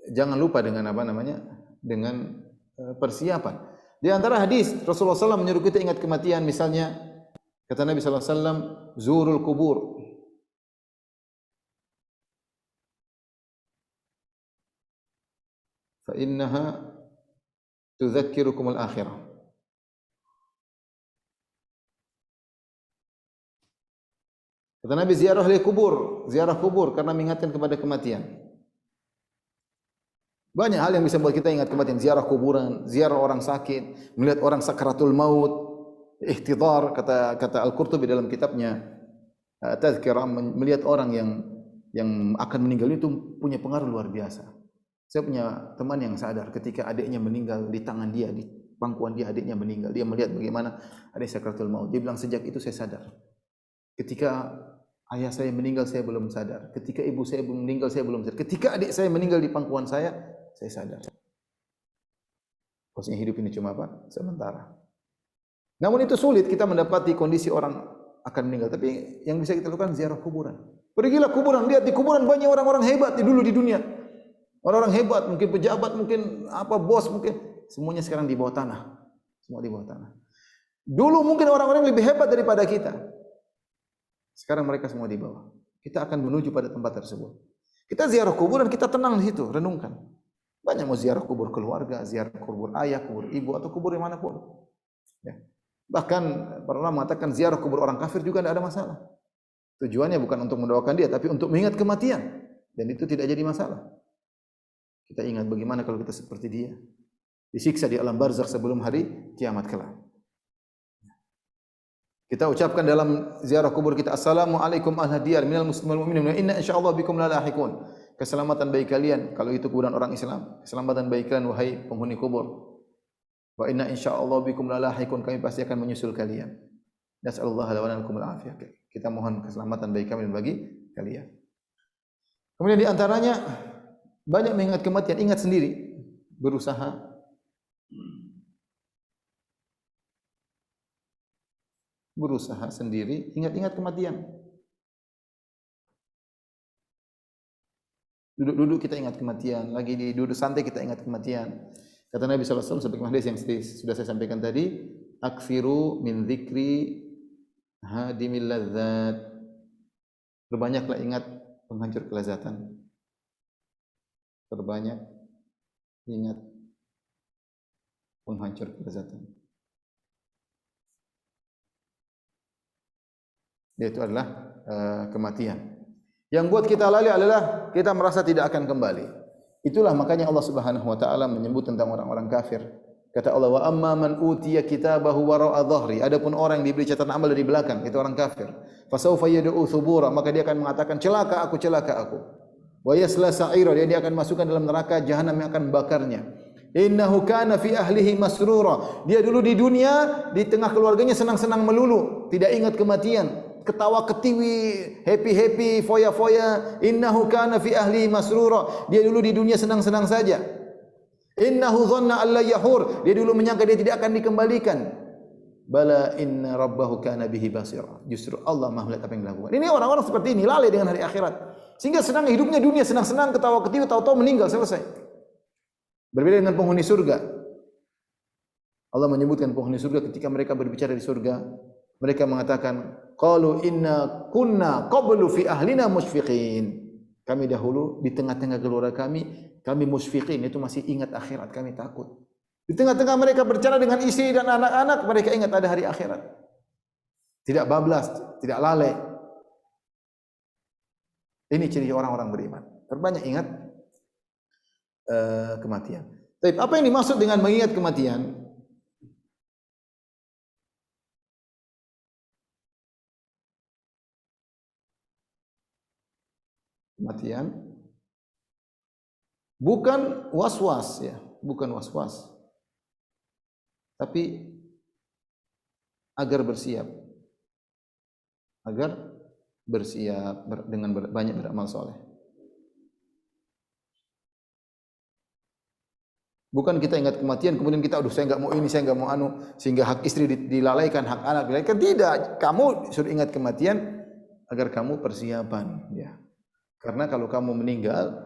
jangan lupa dengan apa namanya? Dengan persiapan. Di antara hadis Rasulullah SAW menyuruh kita ingat kematian, misalnya kata Nabi SAW, zurul kubur. Fa innaha tudzakkirukum al-akhirah. Kata Nabi, ziarah kubur karena mengingatkan kepada kematian. Banyak hal yang bisa buat kita ingat kematian, ziarah kuburan, ziarah orang sakit, melihat orang sakaratul maut, ihtidar, kata Al-Qurtubi dalam kitabnya Tazkirah, melihat orang yang akan meninggal itu punya pengaruh luar biasa. Saya punya teman yang sadar ketika adiknya meninggal di tangan dia, di pangkuan dia adiknya meninggal. Dia melihat bagaimana adik sakaratul maut. Dia bilang, sejak itu saya sadar. Ketika ayah saya meninggal saya belum sadar. Ketika ibu saya meninggal saya belum sadar. Ketika adik saya meninggal di pangkuan saya sadar. Maksudnya hidup ini cuma apa? Sementara. Namun itu sulit kita mendapati kondisi orang akan meninggal. Tapi yang bisa kita lakukan ziarah kuburan. Pergilah kuburan, lihat di kuburan banyak orang-orang hebat dulu di dunia. Orang-orang hebat, mungkin pejabat, mungkin apa bos, mungkin semuanya sekarang di bawah tanah. Semua di bawah tanah. Dulu mungkin orang-orang lebih hebat daripada kita. Sekarang mereka semua di bawah. kita akan menuju pada tempat tersebut. Kita ziarah kubur dan kita tenang di situ, renungkan. Banyak mau ziarah kubur keluarga, ziarah kubur ayah, kubur ibu, atau kubur yang manapun. Ya. Bahkan para ulama mengatakan ziarah kubur orang kafir juga tidak ada masalah. Tujuannya bukan untuk mendoakan dia, tapi untuk mengingat kematian. Dan itu tidak jadi masalah. Kita ingat bagaimana kalau kita seperti dia, disiksa di alam barzakh sebelum hari kiamat kelak. Kita ucapkan dalam ziarah kubur kita, Assalamualaikum ahla diyar minal muslimin wal mu'minin, inna insyaallah bikum lalahiqun. Keselamatan bagi kalian kalau itu kuburan orang Islam. Keselamatan bagi kalian wahai penghuni kubur. Wa inna insyaallah bikum lalahiqun, kami pasti akan menyusul kalian. Nas'alullah lana wa lakum al-afiyah. Kita mohon keselamatan bagi kami dan bagi kalian. Kemudian di antaranya banyak mengingat kematian, ingat sendiri, berusaha sendiri, ingat-ingat kematian. Duduk-duduk kita ingat kematian, lagi di duduk santai kita ingat kematian. Kata Nabi sallallahu alaihi wasallam sebagaimana hadis yang sudah saya sampaikan tadi, aksiru min dzikri hadimil ladzat. Perbanyaklah ingat penghancur kelezatan. Perbanyak ingat penghancur kelezatan. Yaitu adalah kematian. Yang buat kita lalai adalah kita merasa tidak akan kembali. Itulah makanya Allah Subhanahu wa taala menyebut tentang orang-orang kafir. Kata Allah, wa amma man utiya kitabahu wara'a dhahri. Adapun orang yang diberi catatan amal dari belakang, itu orang kafir. Fasawfa yad'u thubura, maka dia akan mengatakan celaka aku, celaka aku. Wa yasla sa'ira, dia akan masukkan dalam neraka jahanam yang akan membakarnya. Innahu kana fi ahlihi masrura. Dia dulu di dunia, di tengah keluarganya senang-senang melulu, tidak ingat kematian. Ketawa ketiwi, happy-happy, foya-foya. Innahu kana fi ahlihi masrura. Dia dulu di dunia senang-senang saja. Innahu dhanna alla yahur. Dia dulu menyangka dia tidak akan dikembalikan. Bala inna rabbahu kana bihi basira. Justru Allah Maha melihat apa yang dilakukan. Ini orang-orang seperti ini lalai dengan hari akhirat. Sehingga senang hidupnya dunia senang-senang, ketawa ketiwi, tahu-tahu meninggal, selesai. Berbeda dengan penghuni surga. Allah menyebutkan penghuni surga ketika mereka berbicara di surga, mereka mengatakan, qalu inna kunna qablu fi ahlina musyfiqin. Kami dahulu di tengah-tengah keluarga kami musyfiqin, itu masih ingat akhirat, kami takut. Di tengah-tengah mereka berbicara dengan istri dan anak-anak, mereka ingat ada hari akhirat. Tidak bablas, tidak lalai. Ini ciri orang-orang beriman. Terbanyak ingat kematian. Tapi apa yang dimaksud dengan mengingat kematian? Kematian bukan was-was ya, bukan was-was. Tapi agar bersiap. Agar bersiap dengan banyak beramal soleh. Bukan kita ingat kematian kemudian kita aduh saya enggak mau ini, saya enggak mau anu, sehingga hak istri dilalaikan, hak anak dilalaikan. Tidak, kamu suruh ingat kematian agar kamu persiapan ya. Karena kalau kamu meninggal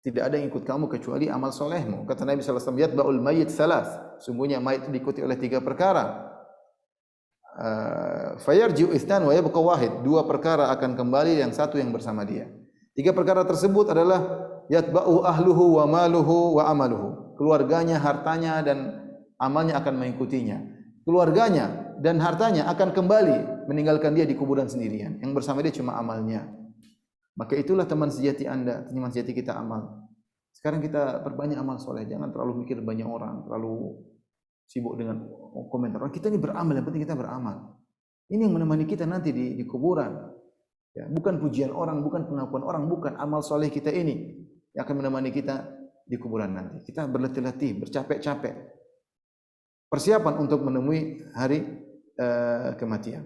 tidak ada yang ikut kamu kecuali amal solehmu. Kata Nabi sallallahu alaihi wasallam, yatba'ul mayyit salas. Sungguhnya mayit itu diikuti oleh 3 perkara. Fayarji'u itsnan wa yabqa wahid. 2 perkara akan kembali, yang 1 yang bersama dia. 3 perkara tersebut adalah yatba'u ahluhu wa maluhu wa amaluhu. Keluarganya, hartanya dan amalnya akan mengikutinya. Keluarganya dan hartanya akan kembali meninggalkan dia di kuburan sendirian. Yang bersama dia cuma amalnya. Maka itulah teman sejati Anda, teman sejati kita amal. Sekarang kita perbanyak amal soleh, jangan terlalu mikir banyak orang, terlalu sibuk dengan komentar. Kita ini beramal, yang penting kita beramal. Ini yang menemani kita nanti di kuburan. Ya, bukan pujian orang, bukan pengakuan orang, bukan amal soleh kita ini yang akan menemani kita di kuburan nanti. Kita berlatih-latih, bercapek-capek. Persiapan untuk menemui hari kematian.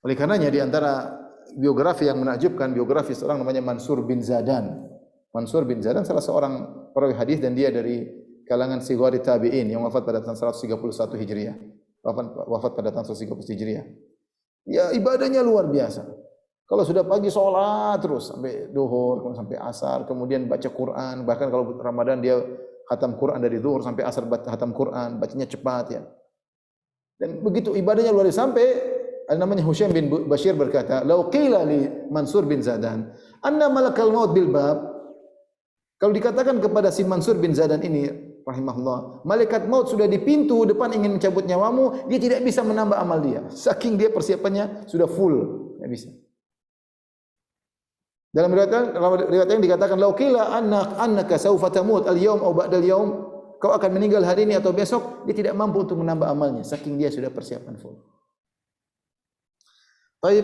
Oleh karenanya di antara biografi yang menakjubkan, biografi seorang namanya Mansur bin Zadan. Mansur bin Zadan salah seorang perawi hadis dan dia dari kalangan sighari tabi'in yang wafat pada tahun 131 Hijriah. Wafat pada tahun 131 Hijriah. Ya ibadahnya luar biasa. Kalau sudah pagi sholat terus sampai duhur, sampai asar, kemudian baca Quran, bahkan kalau Ramadan dia khatam Quran dari duhur sampai asar khatam Quran, bacanya cepat ya. Dan begitu ibadahnya luar biasa sampai namanya Husain bin Bashir berkata, "Lau qila li Mansur bin Zadan, anna malakal maut bil bab." Kalau dikatakan kepada si Mansur bin Zadan ini rahimahullah, malaikat maut sudah di pintu depan ingin mencabut nyawamu, dia tidak bisa menambah amal dia. Saking dia persiapannya sudah full, tidak bisa. Dalam riwayat yang dikatakan, "Lau qila annaka sawfa tamut al-yaum aw ba'da al-yaum." Kau akan meninggal hari ini atau besok, dia tidak mampu untuk menambah amalnya, saking dia sudah persiapan full. Baik.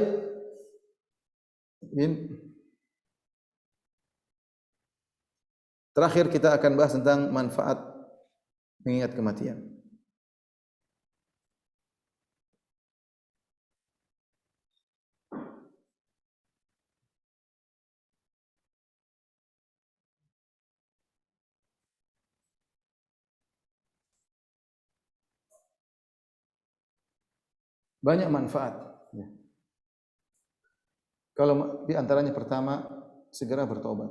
Terakhir kita akan bahas tentang manfaat mengingat kematian. Banyak manfaat. Ya. Kalau di antaranya pertama, segera bertobat.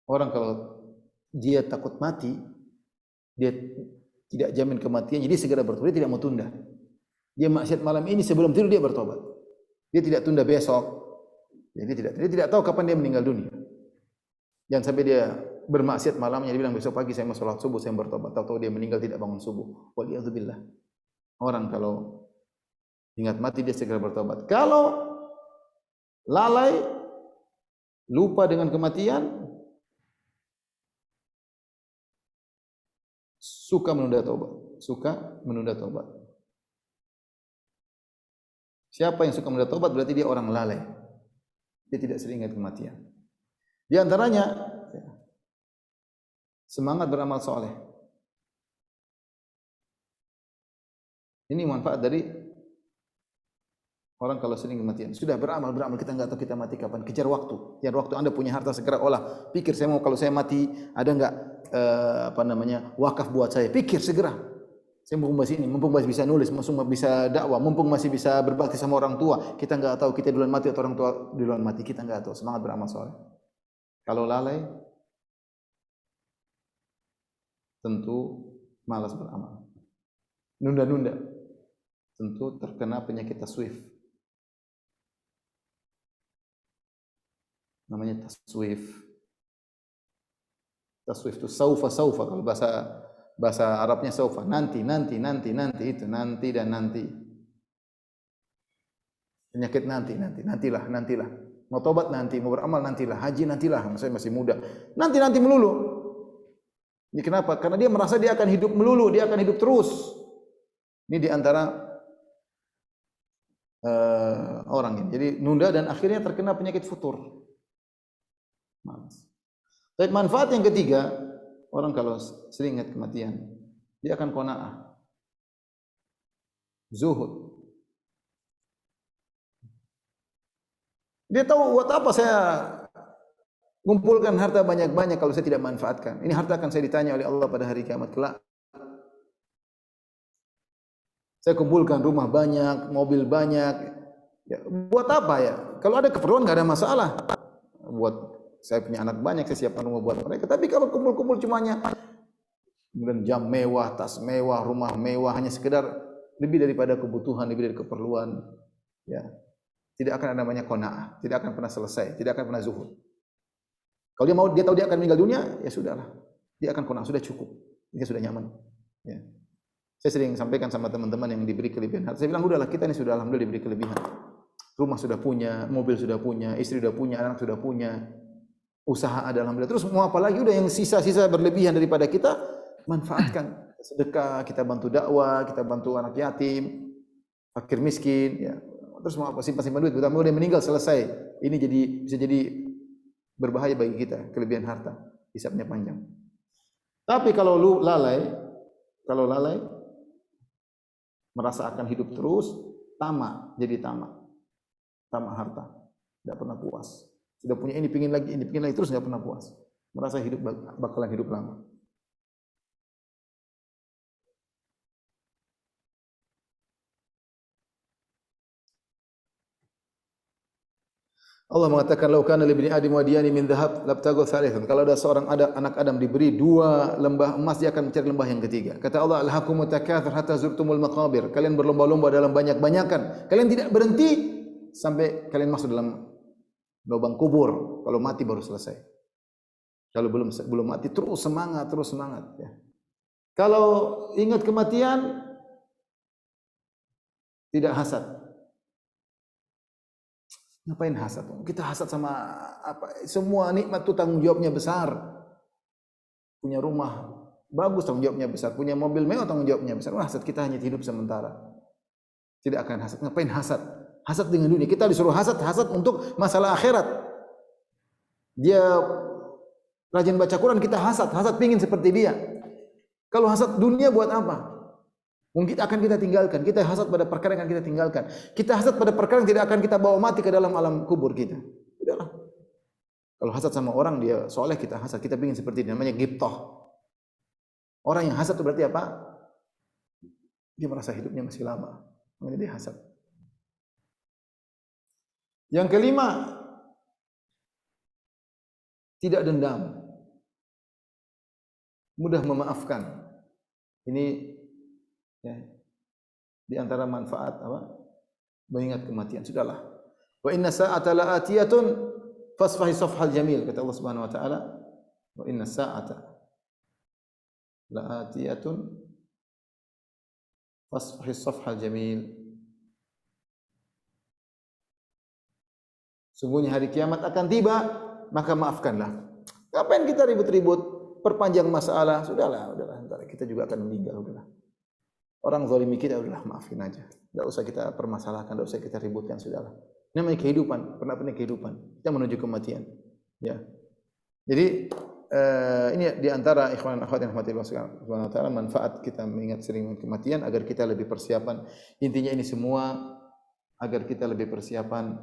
Orang kalau dia takut mati, dia tidak jamin kematian, jadi segera bertobat, dia tidak mau tunda. Dia maksiat malam ini sebelum tidur dia bertobat. Dia tidak tunda besok. Jadi dia tidak tahu kapan dia meninggal dunia. Jangan sampai dia bermaksiat malamnya, dia bilang besok pagi saya mau sholat subuh, saya bertobat. Tahu-tahu dia meninggal tidak bangun subuh. Waliyadzubillah. Orang kalau ingat mati dia segera bertobat. Kalau lalai, lupa dengan kematian, suka menunda tobat. Siapa yang suka menunda tobat berarti dia orang lalai. Dia tidak sering ingat kematian. Di antaranya semangat beramal soleh. Ini manfaat dari orang kalau sering kematian. Sudah beramal, kita enggak tahu kita mati kapan. Kejar waktu. Anda punya harta segera olah. Pikir saya mau kalau saya mati ada enggak wakaf buat saya. Pikir segera. Saya mumpung masih bisa nulis, mumpung bisa dakwah, mumpung masih bisa berbakti sama orang tua. Kita enggak tahu kita duluan mati atau orang tua duluan mati. Kita enggak tahu. Semangat beramal soleh. Kalau lalai, tentu malas beramal. Nunda-nunda, tentu terkena penyakit taswif. Namanya taswif. Taswif itu saufa kalau bahasa Arabnya saufa, nanti itu nanti dan nanti. Penyakit nantilah. Mau tobat nanti, mau beramal nantilah, haji nantilah, saya masih muda. Nanti melulu. Ini kenapa? Karena dia merasa dia akan hidup melulu, dia akan hidup terus. Ini di antara orang ini. Jadi nunda dan akhirnya terkena penyakit futur. Malas. Tapi manfaat yang ketiga, orang kalau sering ingat kematian, dia akan qanaah. Zuhud. Dia tahu buat apa saya kumpulkan harta banyak-banyak kalau saya tidak manfaatkan. Ini harta akan saya ditanya oleh Allah pada hari kiamat kelak. Saya kumpulkan rumah banyak, mobil banyak. Ya, buat apa ya? Kalau ada keperluan enggak ada masalah. Buat saya punya anak banyak, saya siapkan rumah buat mereka. Tapi kalau kumpul-kumpul cumanya kemudian jam mewah, tas mewah, rumah mewah, hanya sekedar lebih daripada kebutuhan, lebih dari keperluan, ya. Tidak akan ada namanya qanaah, tidak akan pernah selesai, tidak akan pernah zuhud. Kalau dia tahu dia akan meninggal dunia, ya sudahlah. Dia akan qanaah, sudah cukup. Dia sudah nyaman. Ya. Saya sering sampaikan sama teman-teman yang diberi kelebihan harta. Saya bilang, udahlah kita ini sudah alhamdulillah diberi kelebihan. Rumah sudah punya, mobil sudah punya, istri sudah punya, anak sudah punya, usaha ada alhamdulillah. Terus mau apa lagi? Udah yang sisa-sisa berlebihan daripada kita, manfaatkan. Sedekah, kita bantu dakwah, kita bantu anak yatim, fakir miskin, ya. Terus mau apa? Simpan-simpan duit. Udah meninggal selesai. Ini bisa jadi berbahaya bagi kita, kelebihan harta, hisabnya panjang. Tapi kalau lalai merasa akan hidup terus, tamak harta, tidak pernah puas. Sudah punya ini, pingin lagi, terus nggak pernah puas. Merasa hidup bakalan hidup lama. Allah mengatakan lau kana li ibni adam wadiyani min dhahab labtagu thalithan. Kalau ada seorang anak Adam diberi 2 lembah emas, dia akan mencari lembah yang ketiga. Kata Allah, alhaakumut takatsur hatta zurtumul maqabir. Kalian berlomba-lomba dalam banyak-banyakan. Kalian tidak berhenti sampai kalian masuk dalam lubang kubur. Kalau mati baru selesai. Kalau belum mati terus semangat ya. Kalau ingat kematian tidak hasad. Ngapain hasad? Kita hasad sama apa? Semua nikmat itu tanggung jawabnya besar. Punya rumah bagus tanggung jawabnya besar. Punya mobil mewah tanggung jawabnya besar. Hasad kita hanya hidup sementara. Tidak akan hasad. Ngapain hasad? Hasad dengan dunia. Kita disuruh hasad untuk masalah akhirat. Dia rajin baca Quran, kita hasad pingin seperti dia. Kalau hasad dunia buat apa? Mungkin akan kita tinggalkan. Kita hasad pada perkara yang akan kita tinggalkan. Kita hasad pada perkara yang tidak akan kita bawa mati ke dalam alam kubur kita. Udahlah. Kalau hasad sama orang dia soleh, kita hasad. Kita ingin seperti ini. Namanya ghibthah. Orang yang hasad itu berarti apa? Dia merasa hidupnya masih lama. Makanya dia hasad. Yang kelima, tidak dendam. Mudah memaafkan. Ini ya, di antara manfaat apa? Mengingat kematian. Sudahlah. Wa inna sa'ata la'atiyatun fasfahi safhal jamil, kata Allah Subhanahu wa taala. Wa inna sa'ata la'atiyatun fasfahi safhal jamil. Sungguhnya hari kiamat akan tiba, maka maafkanlah. Ngapain kita ribut-ribut, perpanjang masalah? Sudahlah. Ntar kita juga akan meninggal, udahlah. Orang zalimi kita, udahlah maafin aja. Enggak usah kita permasalahkan, enggak usah kita ributkan, sudahlah. Ini namanya kehidupan, pernah kehidupan. Kita menuju kematian. Ya. Jadi ini di antara ikhwan dan akhwat yang rahmati Allah Subhanahu wa taala, manfaat kita mengingat sering kematian agar kita lebih persiapan. Intinya ini semua agar kita lebih persiapan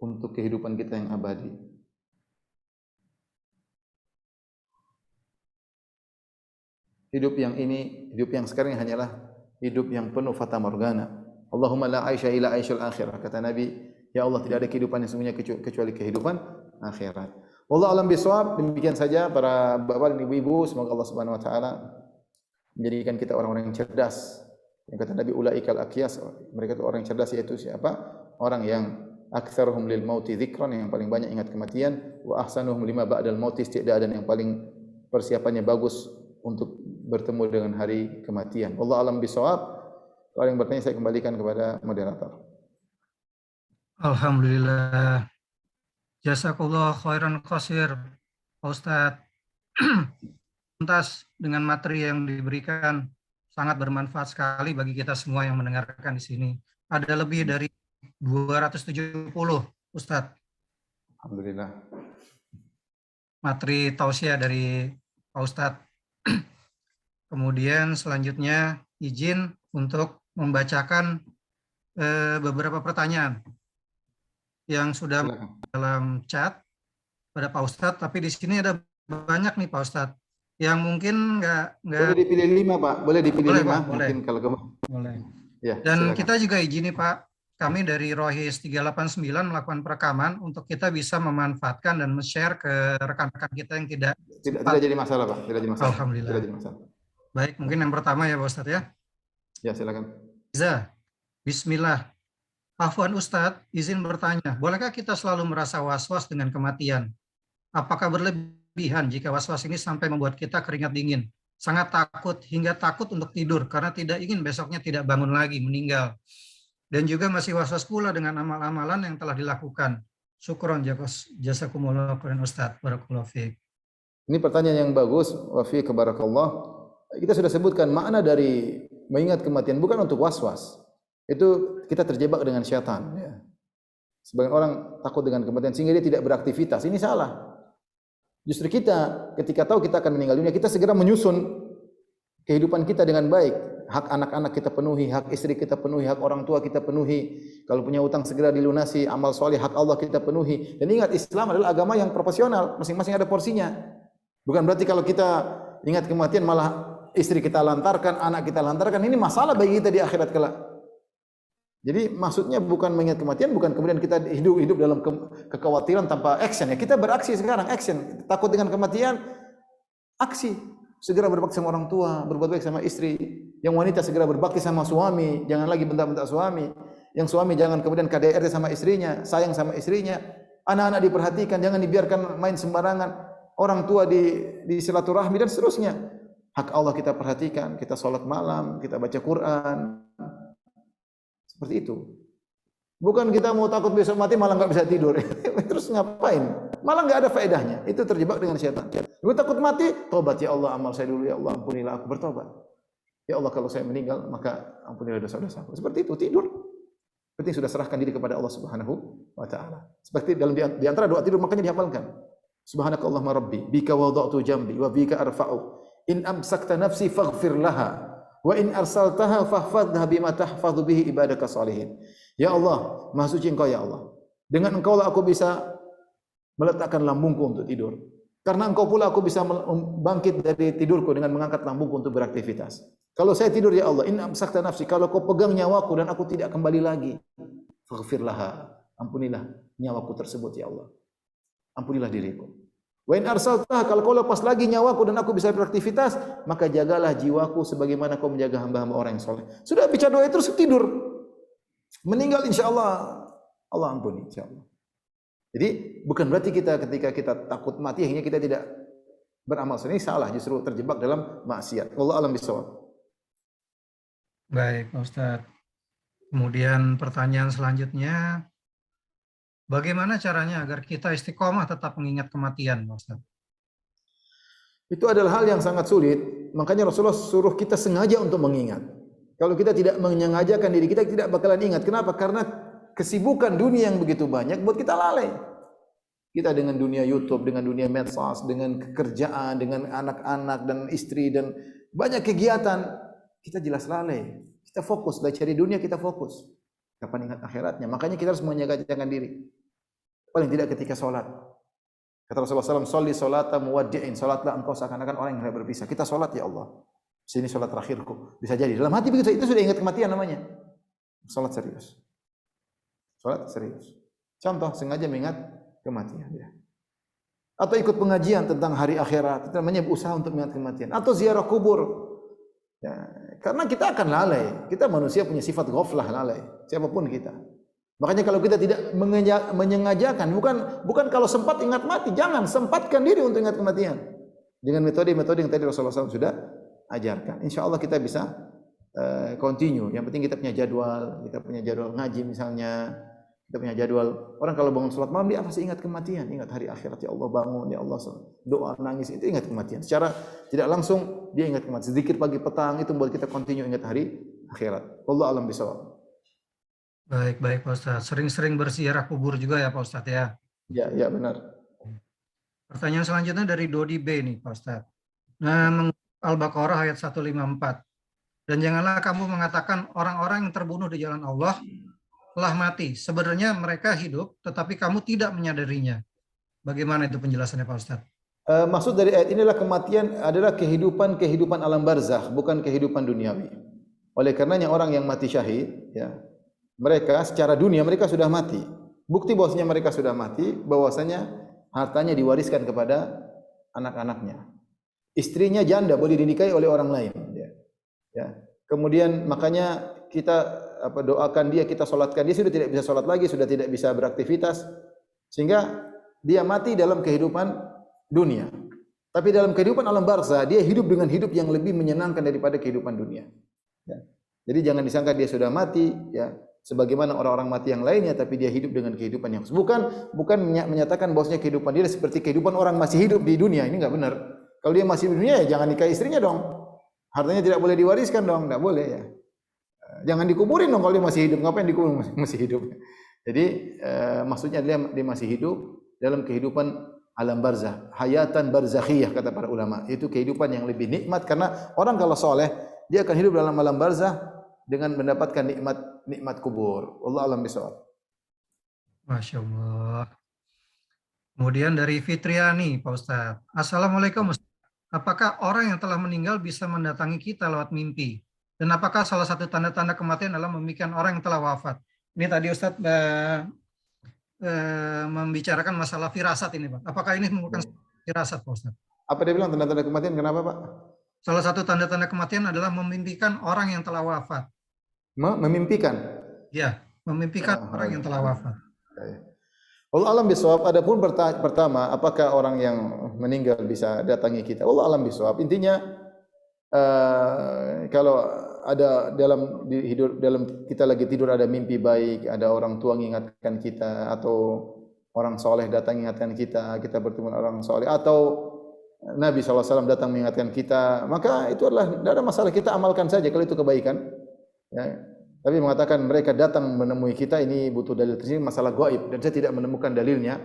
untuk kehidupan kita yang abadi. Hidup yang sekarang hanyalah hidup yang penuh fata morgana. Allahumma la aisha illa aishul akhirah. Kata Nabi, ya Allah, tidak ada kehidupan yang semuanya kecuali kehidupan akhirat. Wallahu a'lam bishawab. Demikian saja para bapak dan ibu-ibu, semoga Allah Subhanahu wa taala menjadikan kita orang-orang yang cerdas. Yang kata Nabi, ulaikal aqyas, mereka itu orang yang cerdas, yaitu siapa? Orang yang aktsaruhum lil mauti dzikran, yang paling banyak ingat kematian, wa ahsanuhum lima ba'dal mauti isti'dadan, yang paling persiapannya bagus untuk bertemu dengan hari kematian. Wallahu a'lam bishawab. Kalau yang bertanya saya kembalikan kepada moderator. Alhamdulillah. Jazakallah khairan qasir, Pak Ustadz. Tuntas dengan materi yang diberikan sangat bermanfaat sekali bagi kita semua yang mendengarkan di sini. Ada lebih dari 270, Ustadz. Alhamdulillah. Materi tausiah dari Pak Ustadz. Kemudian selanjutnya izin untuk membacakan beberapa pertanyaan yang sudah dalam chat pada Pak Ustadz, tapi di sini ada banyak nih Pak Ustadz yang mungkin nggak boleh dipilih 5 Pak, boleh dipilih 5 Pak, mungkin boleh. kalau kamu boleh. Ya, dan silakan. Kita juga izin nih Pak, kami dari Rohis 389 melakukan perekaman untuk kita bisa memanfaatkan dan men-share ke rekan-rekan kita yang tidak jadi masalah Pak, tidak jadi masalah. Alhamdulillah. Tidak jadi masalah. Baik, mungkin yang pertama ya Pak Ustadz ya. Ya, silakan. Bismillah. Afwan Ustadz, izin bertanya, bolehkah kita selalu merasa was-was dengan kematian? Apakah berlebihan jika was-was ini sampai membuat kita keringat dingin? Sangat takut, hingga takut untuk tidur karena tidak ingin besoknya tidak bangun lagi, meninggal. Dan juga masih was-was pula dengan amal-amalan yang telah dilakukan. Syukron jazakumullah khairan Ustadz. Barakallahu fiik. Ini pertanyaan yang bagus. Wa fiik barakallah. Kita sudah sebutkan makna dari mengingat kematian bukan untuk was-was. Itu kita terjebak dengan syaitan. Ya. Sebagian orang takut dengan kematian sehingga dia tidak beraktivitas. Ini salah. Justru kita ketika tahu kita akan meninggal dunia, kita segera menyusun kehidupan kita dengan baik. Hak anak-anak kita penuhi, hak istri kita penuhi, hak orang tua kita penuhi. Kalau punya utang segera dilunasi, amal soleh hak Allah kita penuhi. Dan ingat, Islam adalah agama yang proporsional, masing-masing ada porsinya. Bukan berarti kalau kita ingat kematian malah istri kita lantarkan, anak kita lantarkan, ini masalah bagi kita di akhirat kelak. Jadi maksudnya bukan mengingat kematian, bukan kemudian kita hidup dalam kekhawatiran tanpa action ya. Kita beraksi sekarang, action. Takut dengan kematian, aksi. Segera berbakti sama orang tua, berbuat baik sama istri. Yang wanita segera berbakti sama suami, jangan lagi bentak-bentak suami. Yang suami jangan kemudian KDRT sama istrinya, sayang sama istrinya. Anak-anak diperhatikan, jangan dibiarkan main sembarangan. Orang tua di silaturahmi dan seterusnya. Hak Allah kita perhatikan, kita sholat malam, kita baca Quran. Seperti itu. Bukan kita mau takut besok mati malah nggak bisa tidur. Terus ngapain? Malah nggak ada faedahnya. Itu terjebak dengan syaitan. Gue takut mati, tobat ya Allah, amal saya dulu ya Allah, ampunilah aku, bertobat. Ya Allah, kalau saya meninggal maka ampunilah dosa-dosaku. Seperti itu, tidur. Penting sudah serahkan diri kepada Allah Subhanahu wa taala. Seperti dalam di antara doa tidur makanya dihafalkan. Subhanakallahumma rabbi bika wada'tu jambi wa bika arfa'u. In amsakta nafsi faghfir laha wa in arsaltaha fahfadha bima tahfadhu bihi ibadaka salihin. Ya Allah, Maha suci Engkau ya Allah. Dengan Engkau lah aku bisa meletakkan lambungku untuk tidur. Karena Engkau pula aku bisa bangkit dari tidurku dengan mengangkat lambungku untuk beraktivitas. Kalau saya tidur ya Allah, in amsakta nafsi, kalau Kau pegang nyawaku dan aku tidak kembali lagi, faghfir laha, ampunilah nyawaku tersebut ya Allah. Ampunilah diriku. Wa in arsaltah, kalau Kau lepas lagi nyawaku dan aku bisa beraktivitas, maka jagalah jiwaku sebagaimana Kau menjaga hamba-hamba orang yang soleh. Sudah bicara doa terus tidur. Meninggal insyaallah Allah ampuni insyaallah. Jadi bukan berarti kita ketika kita takut mati akhirnya kita tidak beramal. Ini salah, justru terjebak dalam maksiat. Wallahu a'lam bishawab. Baik, Pak Ustadz. Kemudian pertanyaan selanjutnya, bagaimana caranya agar kita istiqomah tetap mengingat kematian, Pak Ustadz? Itu adalah hal yang sangat sulit. Makanya Rasulullah suruh kita sengaja untuk mengingat. Kalau kita tidak menyengajakan diri kita tidak bakalan ingat. Kenapa? Karena kesibukan dunia yang begitu banyak buat kita lalai. Kita dengan dunia YouTube, dengan dunia medsos, dengan pekerjaan, dengan anak-anak dan istri dan banyak kegiatan, kita jelas lalai. Kita fokus, dari cari dunia kita fokus. Kapan ingat akhiratnya? Makanya kita harus menyengajakan diri. Paling tidak ketika sholat. Kata Rasulullah SAW, "Sholli sholata muwaddi'in." Sholatlah engkau seakan-akan orang yang hendak berpisah. Kita sholat ya Allah. Sini sholat terakhirku. Bisa jadi dalam hati begitu, itu sudah ingat kematian namanya. Sholat serius. Sholat serius. Contoh, sengaja mengingat kematian. Ya. Atau ikut pengajian tentang hari akhirat. Itu namanya berusaha untuk mengingat kematian. Atau ziarah kubur. Ya. Karena kita akan lalai. Kita manusia punya sifat ghaflah, lalai. Siapapun kita. Makanya kalau kita tidak menyengajakan, bukan kalau sempat ingat mati. Jangan, sempatkan diri untuk ingat kematian. Dengan metode-metode yang tadi Rasulullah SAW sudah ajarkan. Insya Allah kita bisa continue. Yang penting kita punya jadwal ngaji misalnya, kita punya jadwal. Orang kalau bangun sholat malam dia pasti ingat kematian, ingat hari akhirat. Ya Allah bangun, ya Allah doa nangis itu ingat kematian. Secara tidak langsung dia ingat kematian. Zikir pagi petang itu membuat kita continue ingat hari akhirat. Wallahu a'lam bishawab. Baik Pak Ustadz. Sering-sering berziarah kubur juga ya Pak Ustadz ya? Ya benar. Pertanyaan selanjutnya dari Dodi B nih Pak Ustadz. Nah, Al-Baqarah ayat 154. Dan janganlah kamu mengatakan orang-orang yang terbunuh di jalan Allah telah mati. Sebenarnya mereka hidup, tetapi kamu tidak menyadarinya. Bagaimana itu penjelasannya Pak Ustadz? Maksud dari ayat inilah kematian adalah kehidupan alam barzakh, bukan kehidupan duniawi. Oleh karenanya orang yang mati syahid, ya, mereka secara dunia mereka sudah mati. Bukti bahwasanya mereka sudah mati, bahwasanya hartanya diwariskan kepada anak-anaknya. Istrinya janda boleh dinikahi oleh orang lain. Ya. Kemudian makanya kita doakan dia, kita solatkan dia, sudah tidak bisa solat lagi, sudah tidak bisa beraktivitas, sehingga dia mati dalam kehidupan dunia. Tapi dalam kehidupan alam barzah dia hidup dengan hidup yang lebih menyenangkan daripada kehidupan dunia. Ya. Jadi jangan disangka dia sudah mati, ya, sebagaimana orang-orang mati yang lainnya, tapi dia hidup dengan kehidupan yang bukan menyatakan bahwasanya kehidupan dia seperti kehidupan orang masih hidup di dunia. Ini enggak benar. Kalau dia masih di dunia ya jangan nikahi istrinya dong. Hartanya tidak boleh diwariskan dong, enggak boleh ya. Jangan dikuburin dong kalau dia masih hidup. Ngapain dikubur masih hidup? Jadi maksudnya dia masih hidup dalam kehidupan alam barzah, hayatan barzakhiyah kata para ulama. Itu kehidupan yang lebih nikmat karena orang kalau soleh dia akan hidup dalam alam barzah dengan mendapatkan nikmat kubur. Wallahu a'lam bishawab. Masya Allah. Kemudian dari Fitriani, Pak Ustadz. Assalamualaikum Ustadz. apakah orang yang telah meninggal bisa mendatangi kita lewat mimpi? Dan apakah salah satu tanda-tanda kematian adalah memimpikan orang yang telah wafat? Ini tadi Ustadz membicarakan masalah firasat ini, Pak. Apakah ini merupakan firasat, Pak Ustadz? Apa dia bilang tanda-tanda kematian? Kenapa, Pak? Salah satu tanda-tanda kematian adalah memimpikan orang yang telah wafat. Memimpikan. Ya, memimpikan orang yang telah wafat. Allah alam bisawab. Adapun pertama, apakah orang yang meninggal bisa datangi kita? Allah alam bisawab. Intinya kalau ada dalam kita lagi tidur ada mimpi baik, ada orang tua mengingatkan kita, atau orang soleh datang mengingatkan kita bertemu orang soleh, atau Nabi SAW datang mengingatkan kita, maka itu adalah tidak ada masalah, kita amalkan saja kalau itu kebaikan. Ya. Tapi mengatakan mereka datang menemui kita, ini butuh dalil tersebut, masalah gaib, dan saya tidak menemukan dalilnya.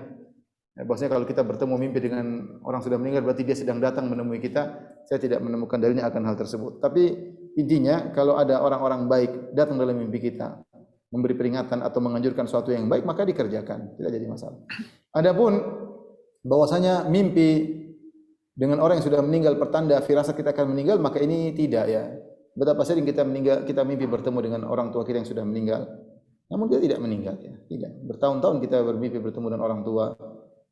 Ya, bahwasanya kalau kita bertemu mimpi dengan orang sudah meninggal berarti dia sedang datang menemui kita, saya tidak menemukan dalilnya akan hal tersebut. Tapi intinya kalau ada orang-orang baik datang dalam mimpi kita, memberi peringatan atau menganjurkan sesuatu yang baik, maka dikerjakan, tidak jadi masalah. Adapun bahwasanya mimpi dengan orang yang sudah meninggal pertanda firasat kita akan meninggal, maka ini tidak, ya. Betapa sering kita mimpi bertemu dengan orang tua kita yang sudah meninggal, namun dia tidak meninggal, ya. Tidak. Bertahun-tahun kita bermimpi bertemu dengan orang tua,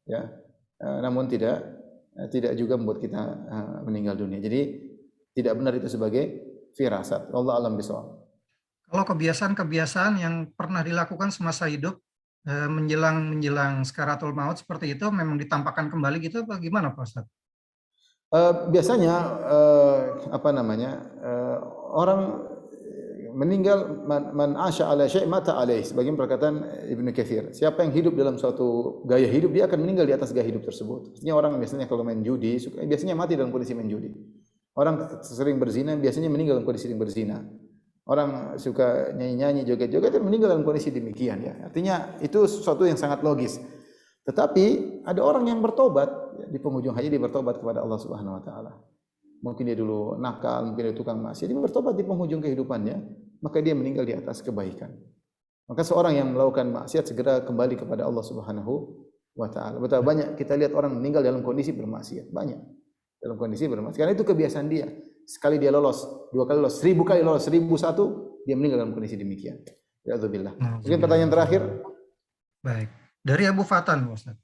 ya. Namun tidak juga membuat kita meninggal dunia. Jadi tidak benar itu sebagai firasat. Allah alam bisawab. Kalau kebiasaan-kebiasaan yang pernah dilakukan semasa hidup menjelang sakaratul maut seperti itu memang ditampakkan kembali gitu, apa gimana, Pak Ustadz? Biasanya orang meninggal, man asya ala syai' mata alaih, sebagian perkataan Ibnu Katsir. Siapa yang hidup dalam suatu gaya hidup, dia akan meninggal di atas gaya hidup tersebut. Artinya orang biasanya kalau main judi, biasanya mati dalam kondisi main judi. Orang sering berzina, biasanya meninggal dalam kondisi sering berzina. Orang suka nyanyi-nyanyi, joget-joget, meninggal dalam kondisi demikian, ya. Artinya itu sesuatu yang sangat logis. Tetapi ada orang yang bertobat, ya, di penghujung hayat dia bertobat kepada Allah Subhanahu wa taala. Mungkin dia dulu nakal, mungkin dia tukang maksiat, dia bertobat di penghujung kehidupannya, maka dia meninggal di atas kebaikan. Maka seorang yang melakukan maksiat segera kembali kepada Allah Subhanahu wa taala. Betapa banyak kita lihat orang meninggal dalam kondisi bermaksiat, banyak. Dalam kondisi bermaksiat. Karena itu kebiasaan dia. Sekali dia lolos, 2 kali lolos, 1000 kali lolos, 1001 dia meninggal dalam kondisi demikian. Ya'udzubillah. Mungkin pertanyaan terakhir. Baik. Dari Abu Fatan, Ustaz.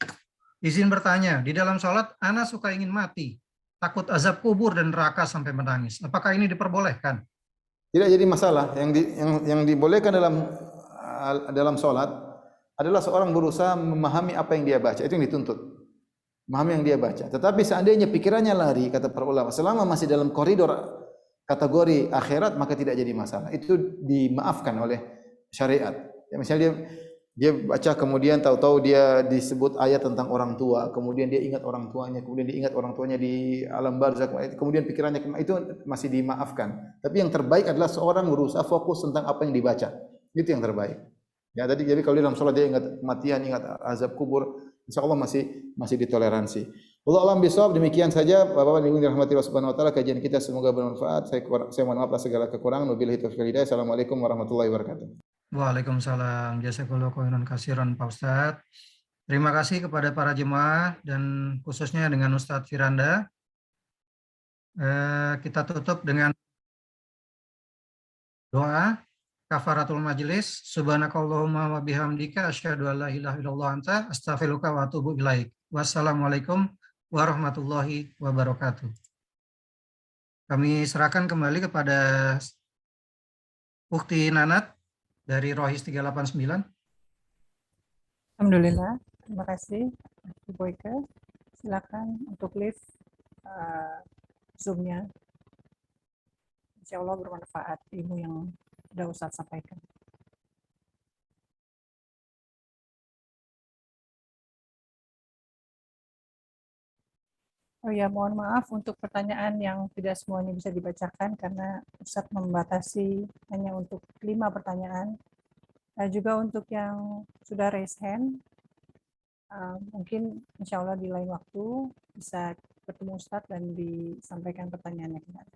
Izin bertanya, di dalam sholat ana suka ingin mati, takut azab kubur dan neraka sampai menangis. Apakah ini diperbolehkan? Tidak jadi masalah. Yang dibolehkan dalam sholat adalah seorang berusaha memahami apa yang dia baca. Itu yang dituntut. Memahami yang dia baca. Tetapi seandainya pikirannya lari, kata para ulama, selama masih dalam koridor kategori akhirat, maka tidak jadi masalah. Itu dimaafkan oleh syariat. Ya, misalnya dia baca, kemudian tahu-tahu dia disebut ayat tentang orang tua, kemudian dia ingat orang tuanya, kemudian dia ingat orang tuanya di alam barzakh, kemudian pikirannya itu masih dimaafkan. Tapi yang terbaik adalah seorang berusaha fokus tentang apa yang dibaca. Itu yang terbaik. Ya, jadi kalau dalam sholat dia ingat kematian, ingat azab kubur, insya Allah masih ditoleransi. Allah alam bisawab. Demikian saja Bapak-bapak yang dirahmati Allah Subhanahu wa taala, kajian kita semoga bermanfaat. Saya mohon maaf atas segala kekurangan. Wabillahi taufiq wal hidayah. Assalamualaikum warahmatullahi wabarakatuh. Waalaikumsalam. Jazakallahu khairan katsiran, Pak Ustadz. Terima kasih kepada para jemaah dan khususnya dengan Ustadz Firanda. Kita tutup dengan doa kafaratul majelis. Subhanakallahumma wa bihamdika asyhadu an la ilaha illallah anta astaghfiruka wa atubu ilaik. Wassalamualaikum warahmatullahi wabarakatuh. Kami serahkan kembali kepada Ukti Nanat dari Rohis 389. Alhamdulillah, terima kasih Ibu Boyke. Silakan untuk live Zoom-nya. Insya Allah bermanfaat ilmu yang sudah Ustadz sampaikan. Oh ya, mohon maaf untuk pertanyaan yang tidak semuanya bisa dibacakan karena Ustadz membatasi hanya untuk 5 pertanyaan. Juga untuk yang sudah raise hand, mungkin insya Allah di lain waktu bisa bertemu Ustadz dan disampaikan pertanyaannya kembali.